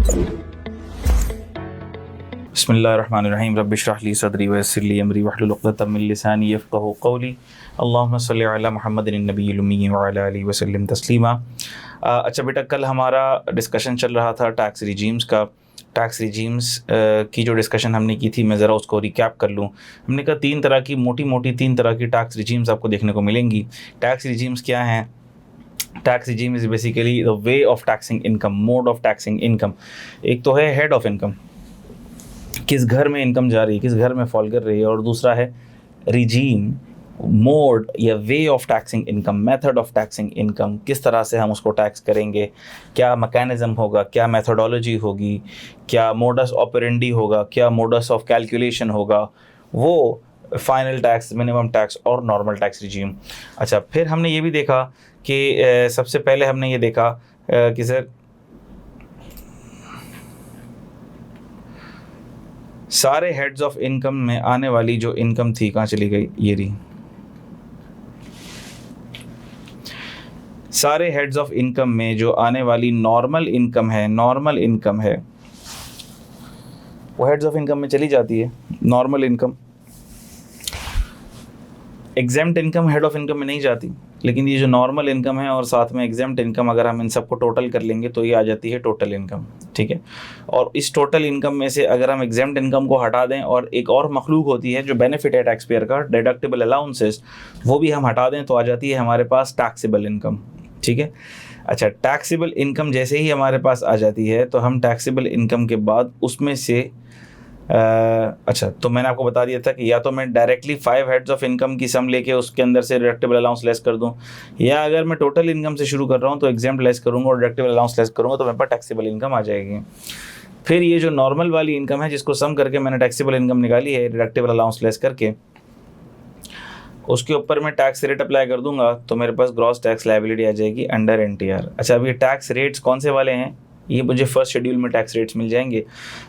बिस्मिल्लाहिर्रहमानिर्रहीम रब्बि इश्रह ली सदरी व यस्सिर ली अमरी वहलुल उक़दतम मिन लिसानी यफ़क़हू क़ौली अल्लाहुम्मा सल्लि अला मुहम्मदिन नबिय्यिल उम्मी व अला आलिहि व सल्लिम तस्लीमा। अच्छा बेटा, कल हमारा डिस्कशन चल रहा था टैक्स रिजीम्स का। टैक्स रिजीम्स की जो डिस्कशन हमने की थी, मैं ज़रा उसको रिकैप कर लूँ। हमने कहा तीन तरह की टैक्स रिजीम्स आपको देखने को मिलेंगी। टैक्स रिजीम्स क्या हैं? Tax regime is basically the way of taxing income, mode of taxing income. एक तो है हेड ऑफ इनकम, किस घर में इनकम जा रही है, किस घर में फॉल कर रही है, और दूसरा है रिजीम, मोड या way of taxing income, method of taxing income, किस तरह से हम उसको टैक्स करेंगे, क्या मैकेनिज़्म होगा, क्या मेथोडोलॉजी होगी, क्या मोडस ऑपरेंडी होगा, क्या मोडस ऑफ कैलकुलेशन होगा, वो फाइनल टैक्स, मिनिमम टैक्स और नॉर्मल टैक्स रिजीम। अच्छा, फिर हमने ये भी देखा कि सबसे पहले हमने ये देखा कि सर सारे हेड्स ऑफ इनकम में आने वाली जो इनकम थी, कहाँ चली गई, ये रही। सारे हेड्स ऑफ इनकम में जो आने वाली नॉर्मल इनकम है वो हेड्स ऑफ इनकम में चली जाती है। Normal income, exempt income head of income में नहीं जाती, लेकिन ये जो नॉर्मल इनकम है और साथ में एग्जेम्प्ट इनकम, अगर हम इन सबको टोटल कर लेंगे तो ये आ जाती है टोटल इनकम। ठीक है, और इस टोटल इनकम में से अगर हम एग्जेम्प्ट इनकम को हटा दें और एक और मखलूक होती है जो बेनिफिट है टैक्स पेयर का, डिडक्टिबल अलाउंसेस, वो भी हम हटा दें तो आ जाती है हमारे पास टैक्सेबल इनकम। ठीक है, अच्छा, टैक्सेबल इनकम जैसे ही हमारे पास आ जाती है तो हम टैक्सेबल इनकम के बाद उसमें से अच्छा, तो मैंने आपको बता दिया था कि या तो मैं डायरेक्टली 5 हेड्स ऑफ इनकम की सम लेके उसके अंदर से डिडक्टिबल अलाउंस लेस कर दूं, या अगर मैं टोटल इनकम से शुरू कर रहा हूं तो एग्जेम्प्ट लेस करूंगा और डिडक्टिबल अलाउंस लेस करूंगा तो मेरे पास टैक्सेबल इनकम आ जाएगी। फिर ये जो नॉर्मल वाली इनकम है जिसको सम करके मैंने टैक्सेबल इनकम निकाली है डिडक्टिबल अलाउंस लेस करके, उसके ऊपर मैं टैक्स रेट अप्लाई कर दूंगा तो मेरे पास ग्रॉस टैक्स लायबिलिटी आ जाएगी अंडर एनटीआर। अच्छा, अब ये टैक्स रेट्स कौन से वाले हैं? ये मुझे फर्स्ट शेड्यूल में टैक्स रेट्स मिल जाएंगे।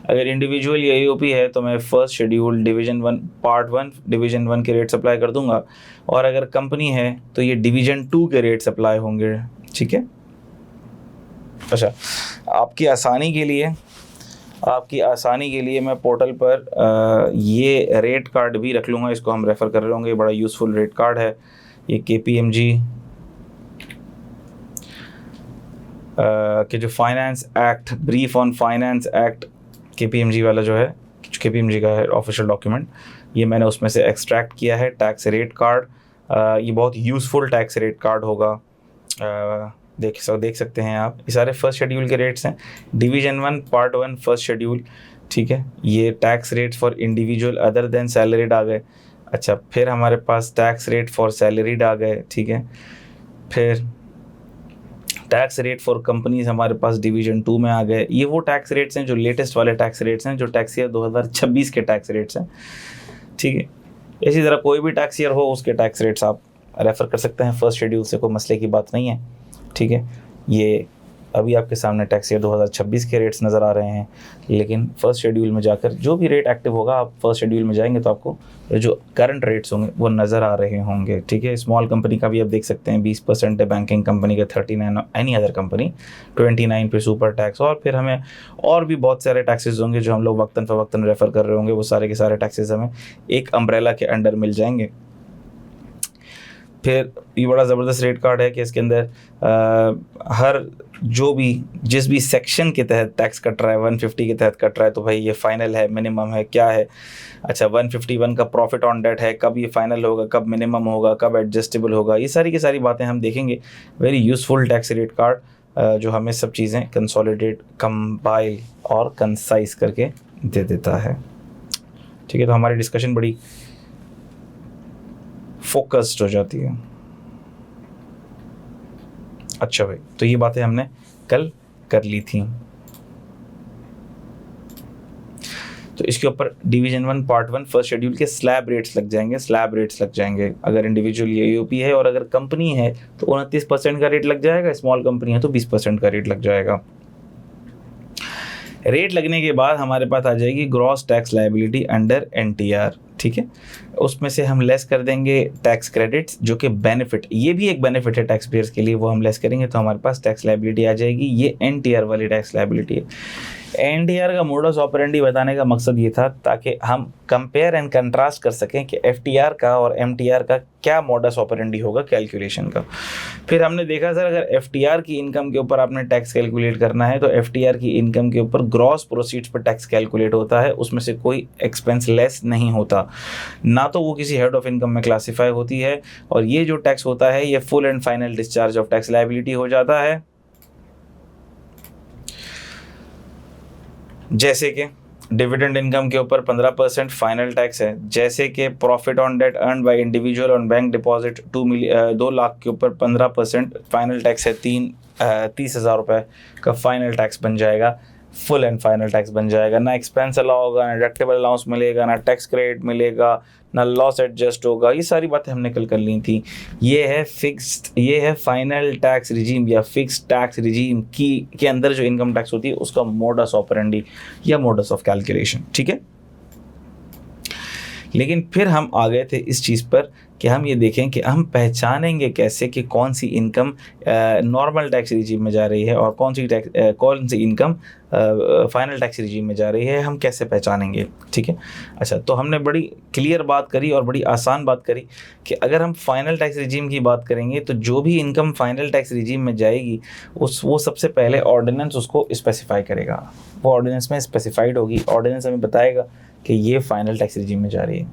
अगर इंडिविजुअल या ईओपी है तो मैं first schedule division 1 part 1 division 1 के रेट्स अप्लाई कर दूंगा, और अगर कंपनी है तो ये डिवीजन 2 के रेट्स अप्लाई होंगे। ठीक है, अच्छा, आपकी आसानी के लिए मैं पोर्टल पर ये रेट कार्ड भी रख लूँगा, इसको हम रेफ़र कर रहे होंगे, बड़ा यूज़फुल रेट कार्ड है ये। KPMG कि जो finance act, brief on finance act, KPMG वाला जो है, KPMG का है ऑफिशियल डॉक्यूमेंट, ये मैंने उसमें से एक्सट्रैक्ट किया है टैक्स रेट कार्ड। ये बहुत यूज़फुल टैक्स रेट कार्ड होगा। देख सकते हैं आप, ये सारे फर्स्ट शेड्यूल के रेट्स हैं। Division 1 part 1 first schedule. ठीक है, ये tax rate for individual other than salaried आ गए। अच्छा, फिर हमारे पास टैक्स रेट फॉर सैलरीड आ गए। ठीक है, फिर टैक्स रेट फॉर कंपनीज हमारे पास डिवीजन 2 में आ गए। ये वो टैक्स रेट्स हैं जो लेटेस्ट वाले टैक्स रेट्स हैं, जो टैक्स ईयर 2026 के टैक्स रेट्स हैं। ठीक है, इसी तरह कोई भी टैक्स ईयर हो उसके टैक्स रेट्स आप रेफ़र कर सकते हैं फर्स्ट शेड्यूल से, कोई मसले की बात नहीं है। ठीक है, ये अभी आपके सामने टैक्स ईयर 2026 के रेट्स नज़र आ रहे हैं, लेकिन फर्स्ट शेड्यूल में जाकर जो भी रेट एक्टिव होगा, आप फर्स्ट शेड्यूल में जाएंगे तो आपको जो करंट रेट्स होंगे वो नज़र आ रहे होंगे। ठीक है, स्मॉल कंपनी का भी आप देख सकते हैं 20% है, बैंकिंग कंपनी का 39, एनी अदर कंपनी 29 पे सुपर टैक्स, और फिर हमें और भी बहुत सारे टैक्सेस होंगे जो हम लोग वक्तन फ़वक्तन रेफ़र कर रहे होंगे, वो सारे के सारे टैक्सेस हमें एक अम्ब्रेला के अंडर मिल जाएंगे। फिर ये बड़ा ज़बरदस्त रेट कार्ड है कि इसके अंदर हर जो भी जिस भी सेक्शन के तहत टैक्स कट रहा है, 150 के तहत कट रहा है तो भाई ये फ़ाइनल है, मिनिमम है, क्या है। अच्छा, 151 का प्रॉफिट ऑन डेट है, कब ये फ़ाइनल होगा, कब मिनिमम होगा, कब एडजस्टेबल होगा, ये सारी की सारी बातें हम देखेंगे। Very useful tax rate card जो हमें सब चीज़ें कंसोलिडेट, कंपाइल और कंसाइज करके दे देता है। ठीक है, तो हमारी डिस्कशन बड़ी फोकस्ड हो जाती है। अच्छा भाई, तो ये बातें हमने कल कर ली थी। तो इसके ऊपर डिवीजन 1 पार्ट 1 फर्स्ट शेड्यूल के स्लैब रेट्स लग जाएंगे। अगर इंडिविजुअल या ईओपी है और अगर कंपनी है तो 29% का रेट लग जाएगा, स्मॉल कंपनी है तो 20% का रेट लग जाएगा। रेट लगने के बाद हमारे पास आ जाएगी gross tax liability under NTR. ठीक है, उसमें से हम लेस कर देंगे टैक्स क्रेडिट्स, जो कि बेनिफिट, ये भी एक बेनिफिट है टैक्स पेयर्स के लिए, वो हम लेस करेंगे तो हमारे पास टैक्स लायबिलिटी आ जाएगी। ये एनटीआर वाली टैक्स लायबिलिटी है। एनटीआर का मोडस ऑपरेंडी बताने का मकसद ये था ताकि हम कंपेयर एंड कंट्रास्ट कर सकें कि एफटीआर का और एमटीआर का क्या मोडस ऑपरेंडी होगा कैलकुलेशन का। फिर हमने देखा सर, अगर एफटीआर की इनकम के ऊपर आपने टैक्स कैलकुलेट करना है तो एफटीआर की इनकम के ऊपर ग्रॉस प्रोसीड्स पर टैक्स कैलकुलेट होता है, उसमें से कोई एक्सपेंस लेस नहीं होता, ना तो वो किसी हेड ऑफ इनकम में क्लासीफाई होती है, और ये जो टैक्स होता है ये full and final discharge of tax liability हो जाता है। जैसे कि डिविडेंड इनकम के ऊपर 15% फाइनल टैक्स है, जैसे कि profit on debt earn by individual on bank deposit 2 lakh के ऊपर 15% फाइनल टैक्स है, 30,000 रुपये का फाइनल टैक्स बन जाएगा, फुल एंड फाइनल टैक्स बन जाएगा। ना एक्सपेंस अलाउ होगा, ना डिडक्टेबल अलाउंस मिलेगा, ना टैक्स क्रेडिट मिलेगा, ना लॉस एडजस्ट होगा। ये सारी बातें हमने कल कर ली थी। ये है फिक्स्ड, ये है फाइनल टैक्स रिजीम या फिक्स्ड टैक्स रिजीम की के अंदर जो इनकम टैक्स होती है उसका मोडस ऑपरेंडी या मोडस ऑफ कैलकुलेशन, ठीक है। लेकिन फिर हम आ गए थे इस चीज़ पर कि हम ये देखें कि हम पहचानेंगे कैसे कि कौन सी इनकम नॉर्मल टैक्स रिजीम में जा रही है और कौन सी इनकम फाइनल टैक्स रिजीम में जा रही है, हम कैसे पहचानेंगे, ठीक है। अच्छा, तो हमने बड़ी क्लियर बात करी और बड़ी आसान बात करी कि अगर हम फाइनल टैक्स रिजीम की बात करेंगे तो जो भी इनकम फाइनल टैक्स रिजीम में जाएगी वो सबसे पहले ऑर्डिनेंस उसको स्पेसिफाई करेगा, वो ऑर्डिनेंस में स्पेसिफाइड होगी, ऑर्डिनेंस हमें बताएगा कि ये फाइनल टैक्स रिजीम में जा रही है।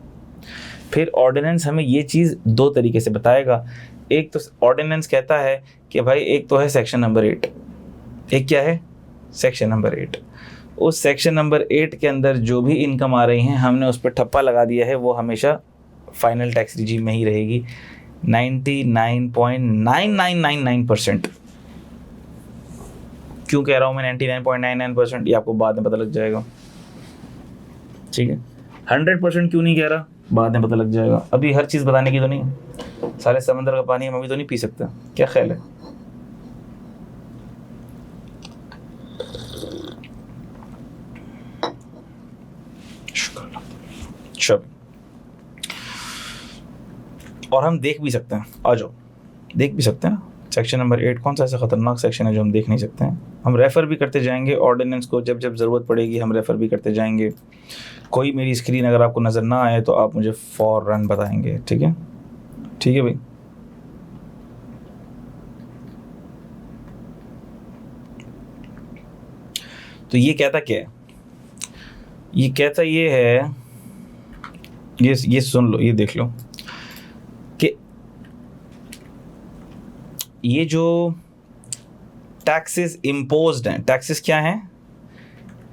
फिर ऑर्डिनेंस हमें ये चीज़ दो तरीके से बताएगा। एक तो ऑर्डिनेंस कहता है कि भाई एक तो है सेक्शन नंबर 8, एक क्या है सेक्शन नंबर 8, उस सेक्शन नंबर 8 के अंदर जो भी इनकम आ रही हैं हमने उस पर ठप्पा लगा दिया है, वो हमेशा फाइनल टैक्स रिजीम में ही रहेगी 99.9999%। क्यों कह रहा हूँ मैं 99.99%, ये आपको बाद में पता लग जाएगा, ठीक है। 100% क्यों नहीं कह रहा, बाद में पता लग जाएगा। अभी हर चीज़ बताने की तो नहीं, सारे समंदर का पानी हम अभी तो नहीं पी सकते, क्या ख्याल है। चलो, और हम देख भी सकते हैं, आ जाओ देख भी सकते हैं ना। सेक्शन नंबर 8 कौन सा ऐसा ख़तरनाक सेक्शन है जो हम देख नहीं सकते हैं। हम रेफ़र भी करते जाएंगे ऑर्डिनेंस को, जब जब ज़रूरत पड़ेगी हम रेफ़र भी करते जाएंगे। कोई मेरी स्क्रीन अगर आपको नज़र ना आए तो आप मुझे फ़ौरन बताएंगे, ठीक है, ठीक है भाई। तो ये कहता क्या है, ये कहता ये है, ये सुन लो, ये देख लो कि ये जो टैक्सेस इम्पोज्ड हैं, टैक्सेस क्या हैं,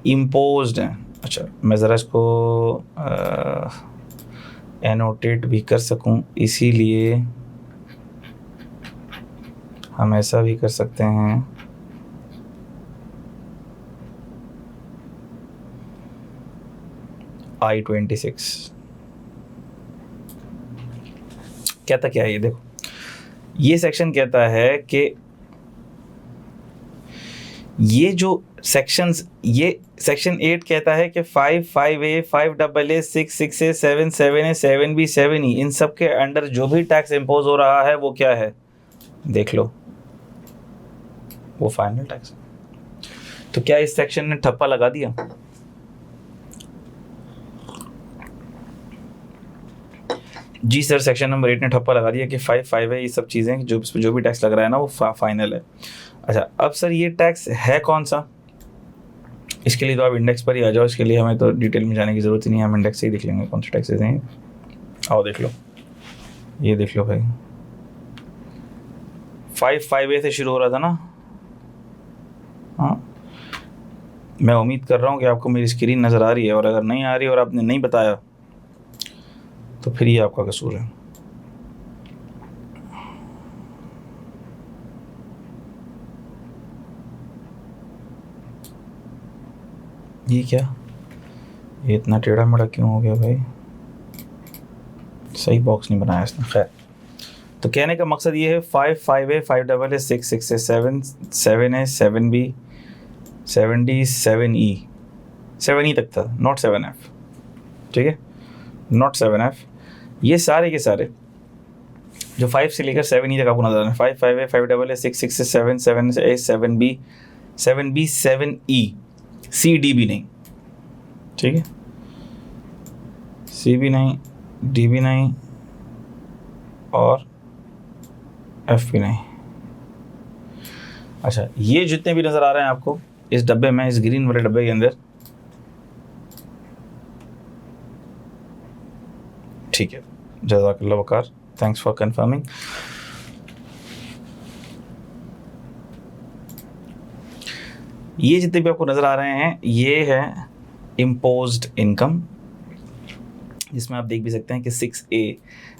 इम्पोज्ड हैं। अच्छा, मैं ज़रा इसको एनोटेट भी कर सकूं, इसीलिए हम ऐसा भी कर सकते हैं। I-26 कहता क्या है, ये देखो, ये सेक्शन कहता है कि ये जो सेक्शंस, ये सेक्शन 8 कहता है कि 5, 5A, 5AA, 6, 6A, 7, 7A, 7B, 7E, इन सब के अंडर जो भी टैक्स इम्पोज हो रहा है वो क्या है, देख लो, वो फाइनल टैक्स। तो क्या इस सेक्शन ने ठप्पा लगा दिया, जी सर, सेक्शन नंबर 8 ने ठप्पा लगा दिया कि 5, 5A, ये सब चीज़ें जो भी टैक्स लग रहा है ना वो फाइनल है। अच्छा, अब सर ये टैक्स है कौन सा, इसके लिए तो आप इंडेक्स पर ही आ जाओ, इसके लिए हमें तो डिटेल में जाने की ज़रूरत ही नहीं है, हम इंडेक्स से ही देख लेंगे कौन से टैक्सेस हैं। आओ देख लो, ये देख लो भाई, 5, 5A से शुरू हो रहा था ना। हाँ, मैं उम्मीद कर रहा हूँ कि आपको मेरी स्क्रीन नज़र आ रही है, और अगर नहीं आ रही और आपने नहीं बताया तो फिर ये आपका कसूर है। ये क्या, ये इतना टेढ़ा मेढ़ा क्यों हो गया भाई, सही बॉक्स नहीं बनाया इसने। खैर, तो कहने का मकसद ये है 5, 5A, 5AA, 6, 6A, 7, 7A, 7B, 7D, 7E, 7E तक था, नॉट 7F, ठीक है, नॉट 7F, ये सारे के सारे जो 5 से लेकर 7E तक आपको नजर आ रहे हैं, 5 5A 5AA 6 6 7 7A 7B 7B 7E, CD भी नहीं, ठीक है, C भी नहीं, D भी नहीं और F भी नहीं। अच्छा, ये जितने भी नजर आ रहे हैं आपको इस डब्बे में, इस ग्रीन वाले डब्बे के अंदर, ठीक है, जज़ाकल्लाह वकार, थैंक्स फॉर कंफर्मिंग। ये जितने भी आपको नजर आ रहे हैं ये है इम्पोज्ड इनकम, जिसमें आप देख भी सकते हैं कि 6A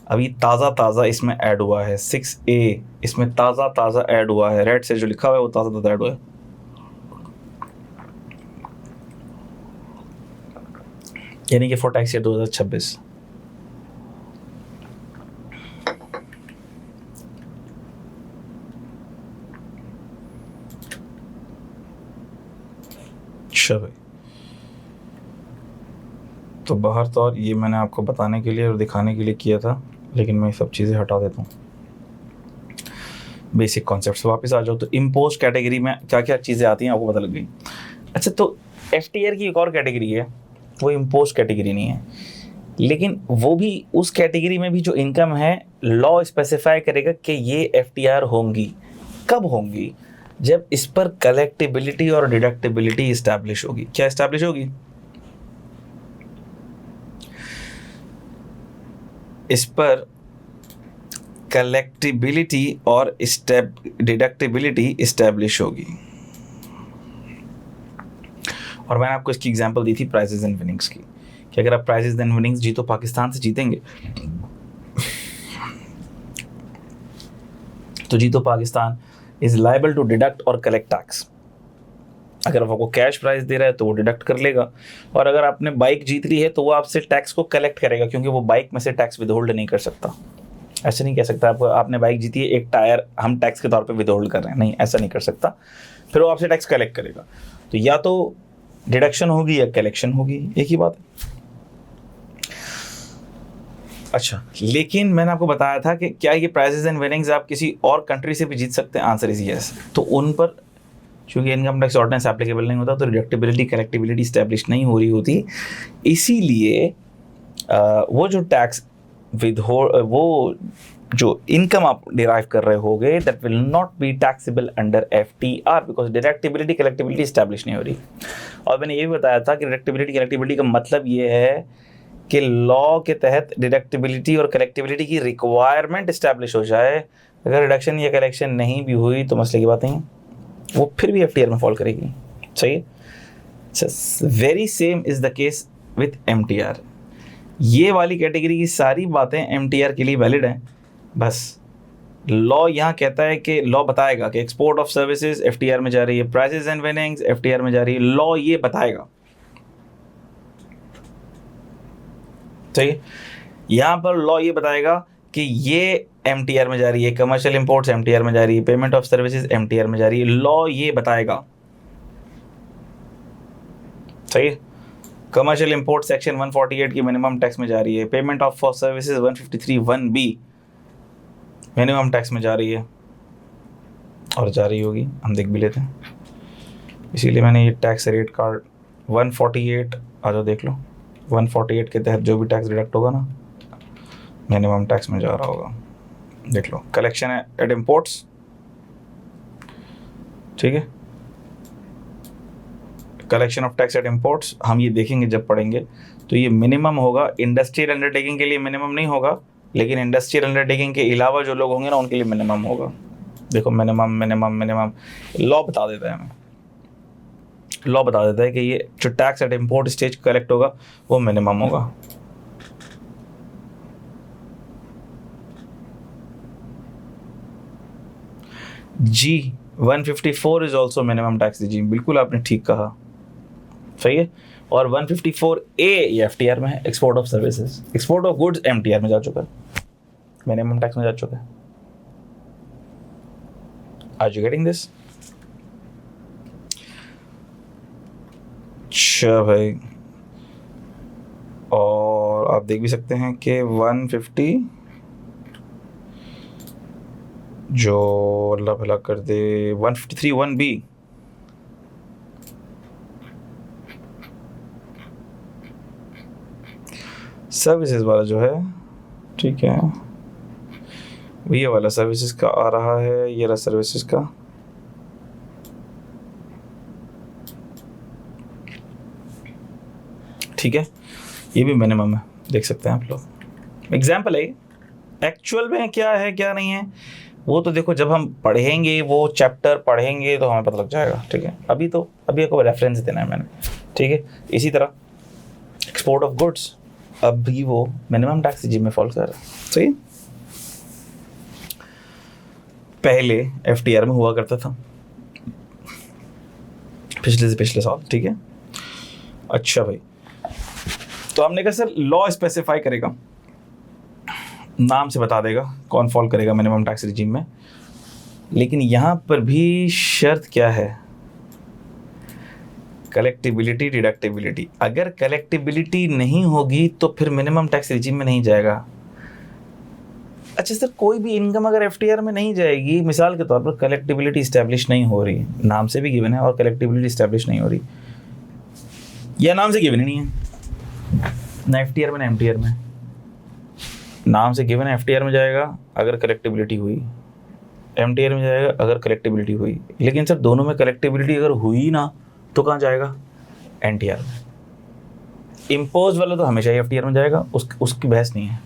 अभी ताज़ा इसमें ऐड हुआ है, 6A इसमें ताज़ा ऐड हुआ है, रेड से जो लिखा हुआ है वो ताज़ा ऐड हुआ है। यानी कि फॉर टैक्स ईयर 2026। अच्छा भाई, तो बाहर तो और ये मैंने आपको बताने के लिए और दिखाने के लिए किया था, लेकिन मैं सब चीज़ें हटा देता हूँ। बेसिक कॉन्सेप्ट्स वापस आ जाओ तो इम्पोज कैटेगरी में क्या क्या चीज़ें आती हैं आपको पता लग गई। अच्छा, तो FTR की एक और कैटेगरी है, वो इम्पोज कैटेगरी नहीं है, लेकिन वो भी उस कैटेगरी में भी जो इनकम है लॉ स्पेसिफाई करेगा कि ये FTR होंगी। कब होंगी? जब इस पर कलेक्टिबिलिटी और डिडक्टिबिलिटी इस्टेब्लिश होगी। क्या इस्टेब्लिश होगी? इस पर कलेक्टिबिलिटी और डिडक्टिबिलिटी इस्टेब्लिश होगी। और मैंने आपको इसकी एग्जांपल दी थी प्राइजेज एंड विनिंग्स की, कि अगर आप प्राइजेज एंड विनिंग्स जीतो, पाकिस्तान से जीतेंगे तो जीतो Pakistan is liable to deduct और कलेक्ट टैक्स। अगर आपको कैश प्राइस दे रहा है तो वो डिडक्ट कर लेगा, और अगर आपने बाइक जीत ली है तो वो आपसे टैक्स को कलेक्ट करेगा, क्योंकि वो बाइक में से टैक्स विदहोल्ड नहीं कर सकता। ऐसे नहीं कह सकता आपको, आपने बाइक जीती है, एक टायर हम टैक्स के तौर पे विदहोल्ड कर रहे हैं, नहीं, ऐसा नहीं कर सकता। फिर वो आपसे टैक्स कलेक्ट करेगा। तो या तो डिडक्शन होगी या कलेक्शन होगी, एक ही बात है। अच्छा, लेकिन मैंने आपको बताया था कि क्या ये प्राइजेज एंड विनिंग्स आप किसी और कंट्री से भी जीत सकते हैं? Answer is yes. तो उन पर चूँकि इनकम टैक्स ऑर्डिनेंस एप्लीकेबल नहीं होता, तो डिडक्टिबिलिटी कलेक्टिबिलिटी इस्टेब्लिश नहीं हो रही होती। इसीलिए वो जो टैक्स वो जो इनकम आप डिराइव कर रहे होगे, that will not be taxable under FTR, because deductibility collectibility establish नहीं हो रही। और मैंने ये भी बताया था कि डिडक्टिबिलिटी कलेक्टिबिलिटी का मतलब ये है कि लॉ के तहत डिडक्टिबिलिटी और कलेक्टिबिलिटी की रिक्वायरमेंट इस्टेब्लिश हो जाए। अगर रिडक्शन या कलेक्शन नहीं भी हुई तो मसले की बात नहीं, वो फिर भी FTR में फॉल करेगी। सही है। Very same is the case with MTR। ये वाली कैटेगरी की सारी बातें MTR के लिए वैलिड हैं। बस लॉ यहाँ कहता है कि लॉ बताएगा कि एक्सपोर्ट ऑफ सर्विसेज FTR में जा रही है, प्राइजेज एंड विनिंग्स FTR में जा रही है, लॉ ये बताएगा। सही है। यहाँ पर लॉ ये बताएगा कि ये MTR में जा रही है, कमर्शियल इंपोर्ट्स MTR में जा रही है, पेमेंट ऑफ सर्विसेज MTR में जा रही है, लॉ ये बताएगा। सही है। कमर्शियल इंपोर्ट सेक्शन 148 की मिनिमम टैक्स में जा रही है, payment of for services 153 1B minimum tax में जा रही है, और जा रही होगी, हम देख भी लेते हैं। इसीलिए मैंने ये टैक्स रेट कार्ड 148 आ जाओ देख लो, 148 के तहत जो भी टैक्स डिडक्ट होगा ना, मिनिमम टैक्स में जा रहा होगा। देख लो, कलेक्शन है एट इम्पोर्ट्स, ठीक है, collection of tax at imports, हम ये देखेंगे जब पढ़ेंगे। तो ये मिनिमम होगा, इंडस्ट्रियल अंडरटेकिंग के लिए मिनिमम नहीं होगा, लेकिन इंडस्ट्रियल अंडरटेकिंग के अलावा जो लोग होंगे ना उनके लिए मिनिमम होगा। देखो मिनिमम मिनिमम मिनिमम लॉ बता देता है हमें, लॉ बता देता है कि ये जो tax at import stage collect होगा वो मिनिमम होगा। जी 154 is also minimum tax regime, बिल्कुल आपने ठीक कहा, सही है। और 154A ये FTR में है, export of services, export of goods MTR में जा चुका है, मिनिमम टैक्स में जा चुका है। Are you getting this? अच्छा भाई, और आप आप देख भी सकते हैं कि 150 जो अल्लाह भला कर दे 153 1B सर्विसेज वाला जो है, ठीक है, ये वाला सर्विसेज का आ रहा है, ये रहा सर्विसेज का। ठीक है, ये भी मिनिमम है, देख सकते हैं आप लोग। एग्जाम्पल है, एक्चुअल में क्या है क्या नहीं है वो तो देखो जब हम पढ़ेंगे, वो चैप्टर पढ़ेंगे तो हमें पता लग जाएगा। ठीक है, अभी आपको रेफरेंस देना है मैंने। ठीक है, इसी तरह एक्सपोर्ट ऑफ गुड्स, अभी वो मिनिमम टैक्स रिजीम में फॉलो कर रहा है। सही, पहले एफटीआर में हुआ करता था पिछले से पिछले साल। ठीक है, अच्छा भाई, तो हमने कहा सर लॉ स्पेसिफाई करेगा, नाम से बता देगा कौन फॉल करेगा मिनिमम टैक्स रिजीम में, लेकिन यहाँ पर भी शर्त क्या है, कलेक्टिबिलिटी डिडक्टिबिलिटी। अगर कलेक्टिबिलिटी नहीं होगी तो फिर मिनिमम टैक्स रिजीम में नहीं जाएगा। अच्छा सर, कोई भी इनकम अगर एफटीआर में नहीं जाएगी, मिसाल के तौर पर कलेक्टिबिलिटी इस्टेब्लिश नहीं हो रही, नाम से भी गिवन है और कलेक्टिबिलिटी इस्टेब्लिश नहीं हो रही, या नाम से गिवन ही नहीं है ना एफटीआर में ना एमटीआर में, नाम से गिवन है एफटीआर में जाएगा अगर कलेक्टिबिलिटी हुई, एमटीआर में जाएगा अगर कलेक्टिबिलिटी हुई, लेकिन सर दोनों में कलेक्टिबिलिटी अगर हुई ना तो कहाँ जाएगा, एनटीआर में। इम्पोज वाला तो हमेशा ही एफटीआर में जाएगा, उसकी बहस नहीं है।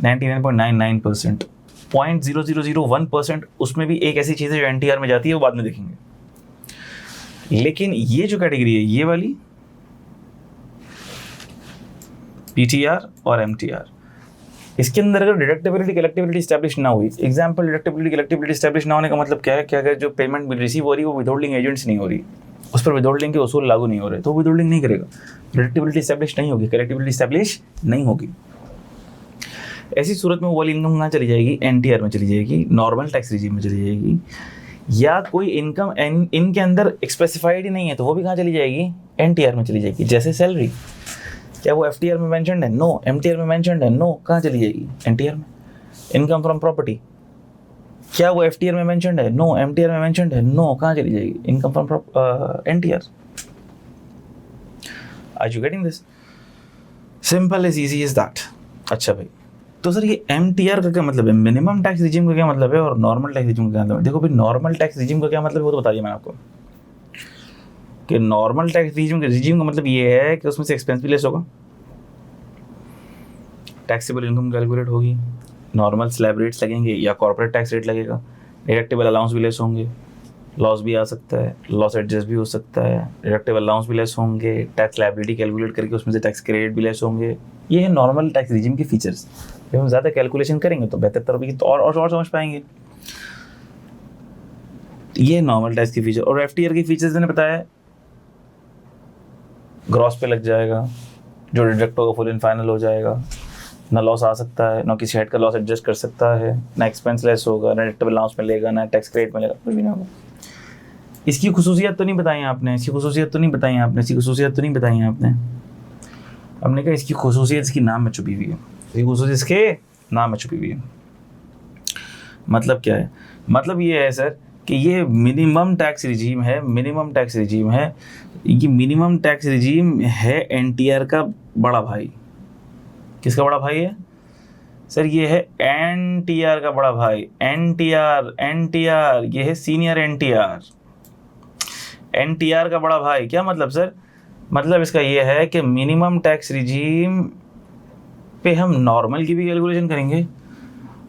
99.99%, 0.0001% उसमें भी एक ऐसी चीज़ है जो एनटीआर में जाती है, वो बाद में देखेंगे। लेकिन ये जो कैटेगरी है, ये वाली पीटीआर और एमटीआर, इसके अंदर अगर डिडक्टिबिलिटी कलेक्टिबिलिटी स्टैब्लिश ना हुई, एग्जांपल डिडक्टिबिलिटी कलेक्टिबिलिटी स्टैब्लिश ना होने का मतलब क्या है कि अगर जो पेमेंट रिसीव हो रही है वो विदहोल्डिंग एजेंट्स नहीं हो रही, उस पर विदहोल्डिंग के उसूल लागू नहीं हो रहे, तो विदहोल्डिंग नहीं करेगा, डिडक्टिबिलिटी स्टैब्लिश नहीं होगी, कलेक्टिबिलिटी स्टैब्लिश नहीं होगी। ऐसी सूरत में वो वाली इनकम कहाँ चली जाएगी, एनटीआर में चली जाएगी, नॉर्मल टैक्स रिजीम में चली जाएगी। या कोई इनकम इनके अंदर स्पेसिफाइड ही नहीं है तो वो भी कहाँ चली जाएगी, एनटीआर में चली जाएगी। जैसे सैलरी, क्या वो एफटीआर में मेंशन्ड है, नो। एमटीआर में मेंशन्ड है, नो। कहाँ चली जाएगी, एनटीआर में। इनकम फ्रॉम प्रॉपर्टी, क्या वो एफटीआर में मेंशन्ड है, नो। एमटीआर में मेंशन्ड है, नो। कहाँ चली जाएगी, income from NTR. Are you getting this? Simple as easy as that. अच्छा भाई, तो सर ये एमटीआर का क्या मतलब है, मिनिमम टैक्स रिजीम का क्या मतलब है, और नॉर्मल टैक्स रिजीम का क्या मतलब है? देखो भाई, नॉर्मल टैक्स रिजीम का क्या मतलब है वो तो बता दिया मैंने आपको, कि नॉर्मल टैक्स रिजीम का मतलब ये है कि उसमें से एक्सपेंस भी लेस होगा, टैक्सेबल इनकम कैलकुलेट होगी, नॉर्मल स्लैब रेट्स लगेंगे या कॉर्पोरेट टैक्स रेट लगेगा, डिडक्टेबल अलाउंस भी लेस होंगे, लॉस भी आ सकता है, लॉस एडजस्ट भी हो सकता है, डिडक्टेबल अलाउंस भी लेस होंगे, टैक्स लायबिलिटी कैलकुलेट करके उसमें से टैक्स क्रेडिट भी लेस होंगे। ये है नॉर्मल टैक्स रिजीम के फीचर्स। जब हम ज़्यादा कैलकुलेशन करेंगे तो बेहतर तरीके तो और समझ पाएंगे। ये नॉर्मल टैक्स की फीचर। और एफटीआर की फीचर्स मैंने बताया, ग्रॉस पे लग जाएगा, जो डिडक्ट होगा फुल एंड फाइनल हो जाएगा, ना लॉस आ सकता है, ना किसी हेड का लॉस एडजस्ट कर सकता है, ना एक्सपेंस लेस होगा, ना डिडक्टेबल अलाउंस मिलेगा, ना टैक्स क्रेडिट मिलेगा, कुछ भी नहीं होगा। इसकी खुसूसियत तो नहीं बताई आपने, इसकी खुसूसियत तो नहीं बताई आपने, इसकी खुसूसियत तो नहीं बताई आपने। हमने कहा इसकी खुसूसियत इसकी नाम में छुपी हुई है, इसकी खुसूसियत इसके नाम में छुपी हुई है। मतलब क्या है, मतलब ये है सर कि ये मिनिमम टैक्स रिजीम है, मिनिमम टैक्स रिजीम है, ये मिनिमम टैक्स रिजीम है एनटीआर का बड़ा भाई। किसका बड़ा भाई है सर? ये है एनटीआर का बड़ा भाई। एनटीआर ये है सीनियर एनटीआर, एनटीआर का बड़ा भाई। क्या मतलब सर? मतलब इसका ये है कि मिनिमम टैक्स रिजीम पे हम नॉर्मल की भी कैलकुलेशन करेंगे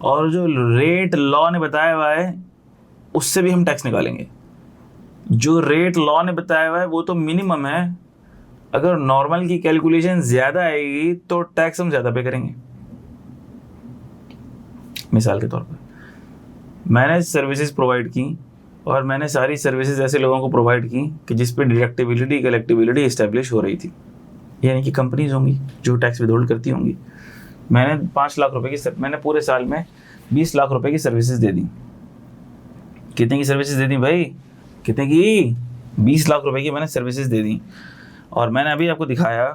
और जो रेट लॉ ने बताया हुआ है उससे भी हम टैक्स निकालेंगे। जो रेट लॉ ने बताया हुआ है वो तो मिनिमम है, अगर नॉर्मल की कैलकुलेशन ज़्यादा आएगी तो टैक्स हम ज़्यादा पे करेंगे। मिसाल के तौर पर मैंने सर्विसेज प्रोवाइड की और मैंने सारी सर्विसेज ऐसे लोगों को प्रोवाइड की कि जिस पे डिडक्टिबिलिटी कलेक्टिबिलिटी इस्टेब्लिश हो रही थी, यानी कि कंपनीज होंगी जो टैक्स विदहोल्ड करती होंगी। मैंने 5 लाख रुपए की, मैंने पूरे साल में 20 लाख रुपए की सर्विसेज दे दी। कितने की सर्विसेज दे दी भाई? कितने की? 20 लाख रुपए की मैंने सर्विसेज दे दी। और मैंने अभी आपको दिखाया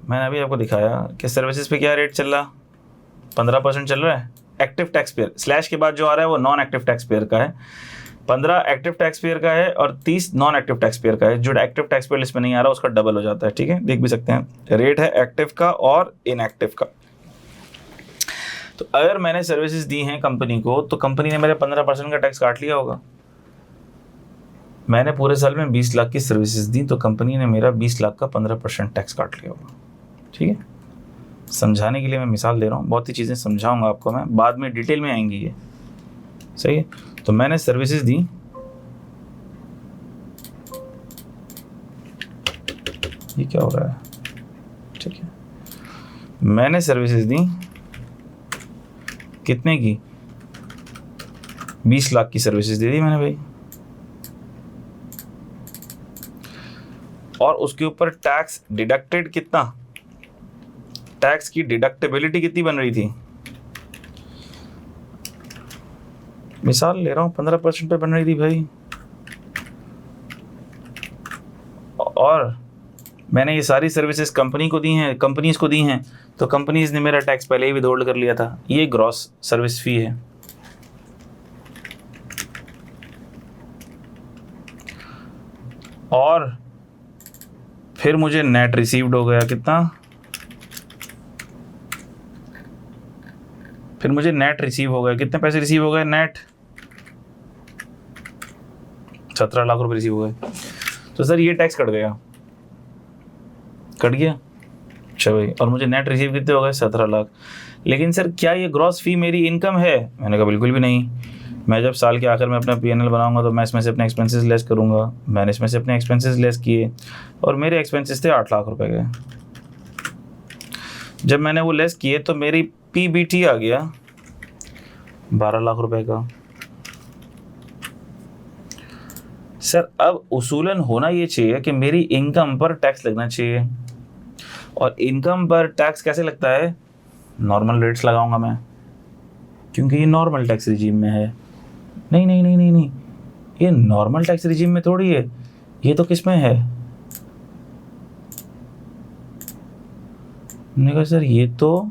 मैंने अभी आपको दिखाया कि सर्विसेज पे क्या रेट चल रहा, 15% चल रहा है। एक्टिव टैक्स पेयर स्लैश के बाद जो आ रहा है वो नॉन एक्टिव टैक्स पेयर का है, 15 एक्टिव टैक्स पेयर का है और 30 नॉन एक्टिव टैक्स पेयर का है। जो एक्टिव टैक्स पेयर लिस्ट में नहीं आ रहा उसका डबल हो जाता है, ठीक है, देख भी सकते हैं। रेट है एक्टिव का और इनएक्टिव का। तो अगर मैंने सर्विसेज दी हैं कंपनी को तो कंपनी ने मेरे 15% का टैक्स काट लिया होगा। मैंने पूरे साल में 20 लाख की सर्विसेज दी तो कंपनी ने मेरा 20 लाख का 15% टैक्स काट लिया होगा, ठीक है। समझाने के लिए मैं मिसाल दे रहा हूँ, बहुत ही चीज़ें समझाऊंगा आपको मैं, बाद में डिटेल में आएंगी ये, सही है। तो मैंने सर्विसेज दी, ये क्या हो रहा है, ठीक है, मैंने सर्विसेज दी कितने की, 20 लाख की सर्विसेज दे दी मैंने भाई, और उसके ऊपर टैक्स डिडक्टेड कितना, टैक्स की डिडक्टेबिलिटी कितनी बन रही थी, मिसाल ले रहा हूँ 15% पे बन रही थी भाई। और मैंने ये सारी सर्विसेज कंपनी को दी हैं, कंपनीज को दी हैं, तो कंपनीज ने मेरा टैक्स पहले ही विथहोल्ड कर लिया था। ये ग्रॉस सर्विस फी है। और फिर मुझे नेट रिसीव्ड हो गया कितना, फिर मुझे नेट रिसीव हो गया, कितने पैसे रिसीव हो गए नेट, 17 लाख रुपए रिसीव हो गए। तो सर ये टैक्स कट गया, कट गया, अच्छा भाई, और मुझे नेट रिसीव कितने हो गए, 17 लाख। लेकिन सर क्या ये ग्रॉस फी मेरी इनकम है, मैंने कहा बिल्कुल भी नहीं। मैं जब साल के आखिर में अपना पीएनएल बनाऊंगा तो मैं इसमें से अपने एक्सपेंसेस लेस करूंगा। मैंने इसमें से अपने एक्सपेंसेस लेस किए और मेरे एक्सपेंसेस थे 8 लाख रुपए के। जब मैंने वो लेस किए तो मेरी पीबीटी आ गया 12 लाख रुपए का। सर अब उसूलन होना ये चाहिए कि मेरी इनकम पर टैक्स लगना चाहिए, और इनकम पर टैक्स कैसे लगता है, नॉर्मल रेट्स लगाऊंगा मैं, क्योंकि ये नॉर्मल टैक्स रिजीम में है। नहीं नहीं नहीं नहीं नहीं, ये नॉर्मल टैक्स रिजीम में थोड़ी है, ये तो किस में है। मैंने कहा सर ये तो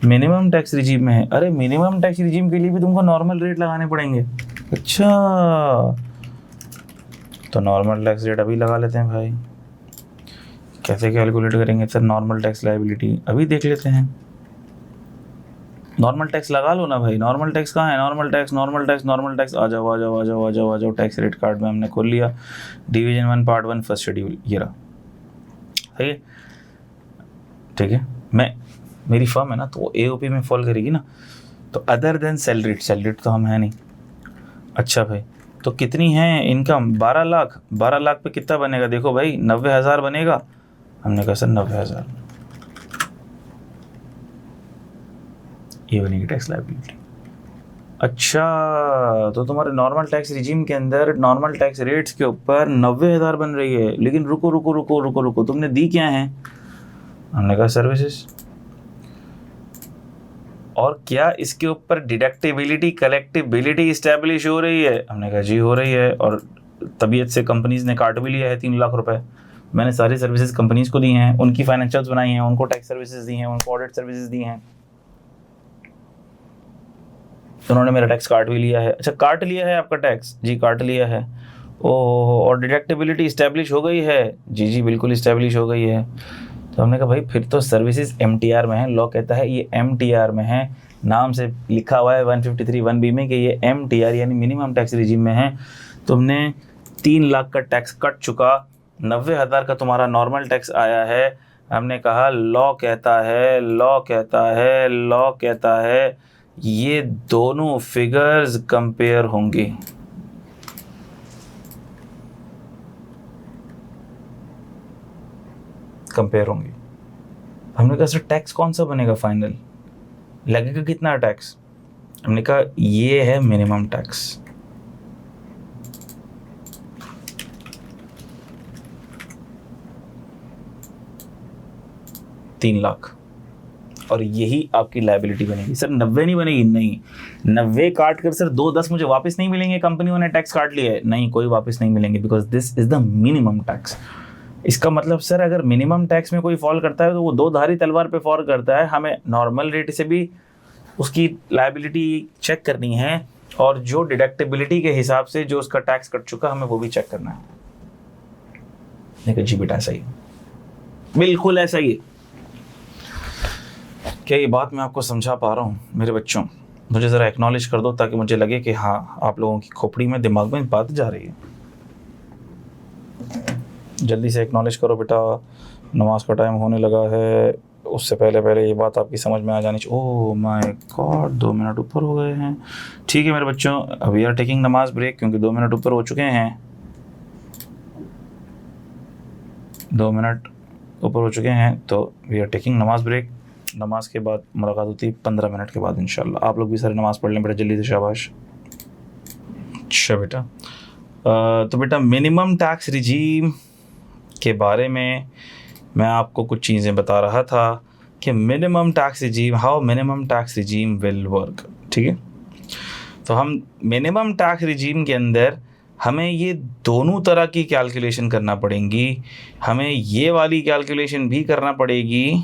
मिनिमम टैक्स रिजीम में है। अरे मिनिमम टैक्स रिजीम के लिए भी तुमको नॉर्मल रेट लगाने पड़ेंगे। अच्छा, तो नॉर्मल टैक्स रेट अभी लगा लेते हैं भाई। कैसे कैलकुलेट करेंगे सर नॉर्मल टैक्स लायबिलिटी, अभी देख लेते हैं। नॉर्मल टैक्स लगा लो ना भाई, नॉर्मल टैक्स कहाँ है, normal tax normal tax normal tax, आ जाओ आ जाओ आ जाओ आ जाओ आ जाओ। टैक्स रेट कार्ड में हमने खोल लिया, डिवीजन 1 पार्ट 1 फर्स्ट शेड्यूल, ये रहा, सही है, ठीक है। मेरी फर्म है ना, तो वो एओपी में फॉल करेगी ना। तो अदर देन सैलरी तो हम है नहीं। अच्छा भाई, तो कितनी है इनकम, 12 लाख। 12 लाख पे कितना बनेगा, देखो भाई 90,000 बनेगा। हमने कहा सर 90,000, ये बनेगी टैक्स लायबिलिटी। अच्छा, तो तुम्हारे नॉर्मल टैक्स रिजीम के अंदर नॉर्मल टैक्स रेट्स के ऊपर 90,000 बन रही है। लेकिन रुको रुको रुको रुको रुको, तुमने दी क्या है, हमने कहा सर्विसेज। और क्या इसके ऊपर डिडक्टिबिलिटी कलेक्टिबिलिटी इस्टेब्लिश हो रही है, हमने कहा जी हो रही है। और तबीयत से कंपनीज ने काट भी लिया है 3 लाख रुपए। मैंने सारी सर्विसेज कंपनीज को दी हैं, उनकी फाइनेंशियल्स बनाई हैं, उनको टैक्स सर्विसेज दी हैं, उनको ऑडिट सर्विसेज दी हैं, तो उन्होंने मेरा टैक्स काट भी लिया है। अच्छा, काट लिया है आपका टैक्स, जी काट लिया है। ओहो, और डिडक्टिबिलिटी इस्टेब्लिश हो गई है, जी जी बिल्कुल इस्टेब्लिश हो गई है। तो हमने कहा भाई फिर तो सर्विसेज एमटीआर में है, लॉ कहता है ये एमटीआर में है, नाम से लिखा हुआ है 153 1B में कि ये एमटीआर यानी मिनिमम टैक्स रिजीम में है। तुमने 3 लाख का टैक्स कट चुका, 90,000 का तुम्हारा नॉर्मल टैक्स आया है। हमने कहा लॉ कहता है, लॉ कहता है, लॉ कहता है ये दोनों फिगर्स कंपेयर होंगी। कंपेयर होंगी। हमने कहा सर टैक्स कौन सा बनेगा फाइनल, लगेगा कितना टैक्स, हमने कहा ये है मिनिमम टैक्स। $3 लाख, और यही आपकी लायबिलिटी बनेगी। सर 90 नहीं बनेगी, नहीं 90 काट कर सर 2-10 मुझे वापस नहीं मिलेंगे, कंपनियों ने टैक्स काट लिया है, नहीं कोई वापस नहीं मिलेंगे, because this is the minimum tax. इसका मतलब सर अगर मिनिमम टैक्स में कोई फॉल करता है तो वो दो धारी तलवार पे फॉल करता है, हमें नॉर्मल रेट से भी उसकी लायबिलिटी चेक करनी है और जो डिडक्टिबिलिटी के हिसाब से जो उसका टैक्स कट चुका हमें वो भी चेक करना है। देखिए जी बेटा ऐसा ही, बिल्कुल ऐसा ही। क्या ये बात मैं आपको समझा पा रहा हूँ मेरे बच्चों? मुझे ज़रा एक्नॉलेज कर दो ताकि मुझे लगे कि हाँ आप लोगों की खोपड़ी में दिमाग में बात जा रही है। जल्दी से एक्नॉलेज करो बेटा, नमाज का टाइम होने लगा है, उससे पहले पहले ये बात आपकी समझ में आ जानी चाहिए। ओह माय गॉड 2 मिनट ऊपर हो गए हैं। ठीक है मेरे बच्चों, वी आर टेकिंग नमाज ब्रेक क्योंकि 2 मिनट ऊपर हो चुके हैं। 2 मिनट ऊपर हो चुके हैं तो वी आर टेकिंग नमाज ब्रेक। नमाज के बाद मुलाकात होती है 15 मिनट के बाद इंशाल्लाह। आप लोग भी सारे नमाज़ पढ़ लें बेटा जल्दी से, शाबाश। अच्छा बेटा, तो बेटा मिनिमम टैक्स रिजीम के बारे में मैं आपको कुछ चीज़ें बता रहा था कि minimum tax regime, how minimum tax regime will work. ठीक है, तो हम मिनिमम टैक्स रिजीम के अंदर हमें ये दोनों तरह की कैलकुलेशन करना पड़ेंगी। हमें ये वाली कैलकुलेशन भी करना पड़ेगी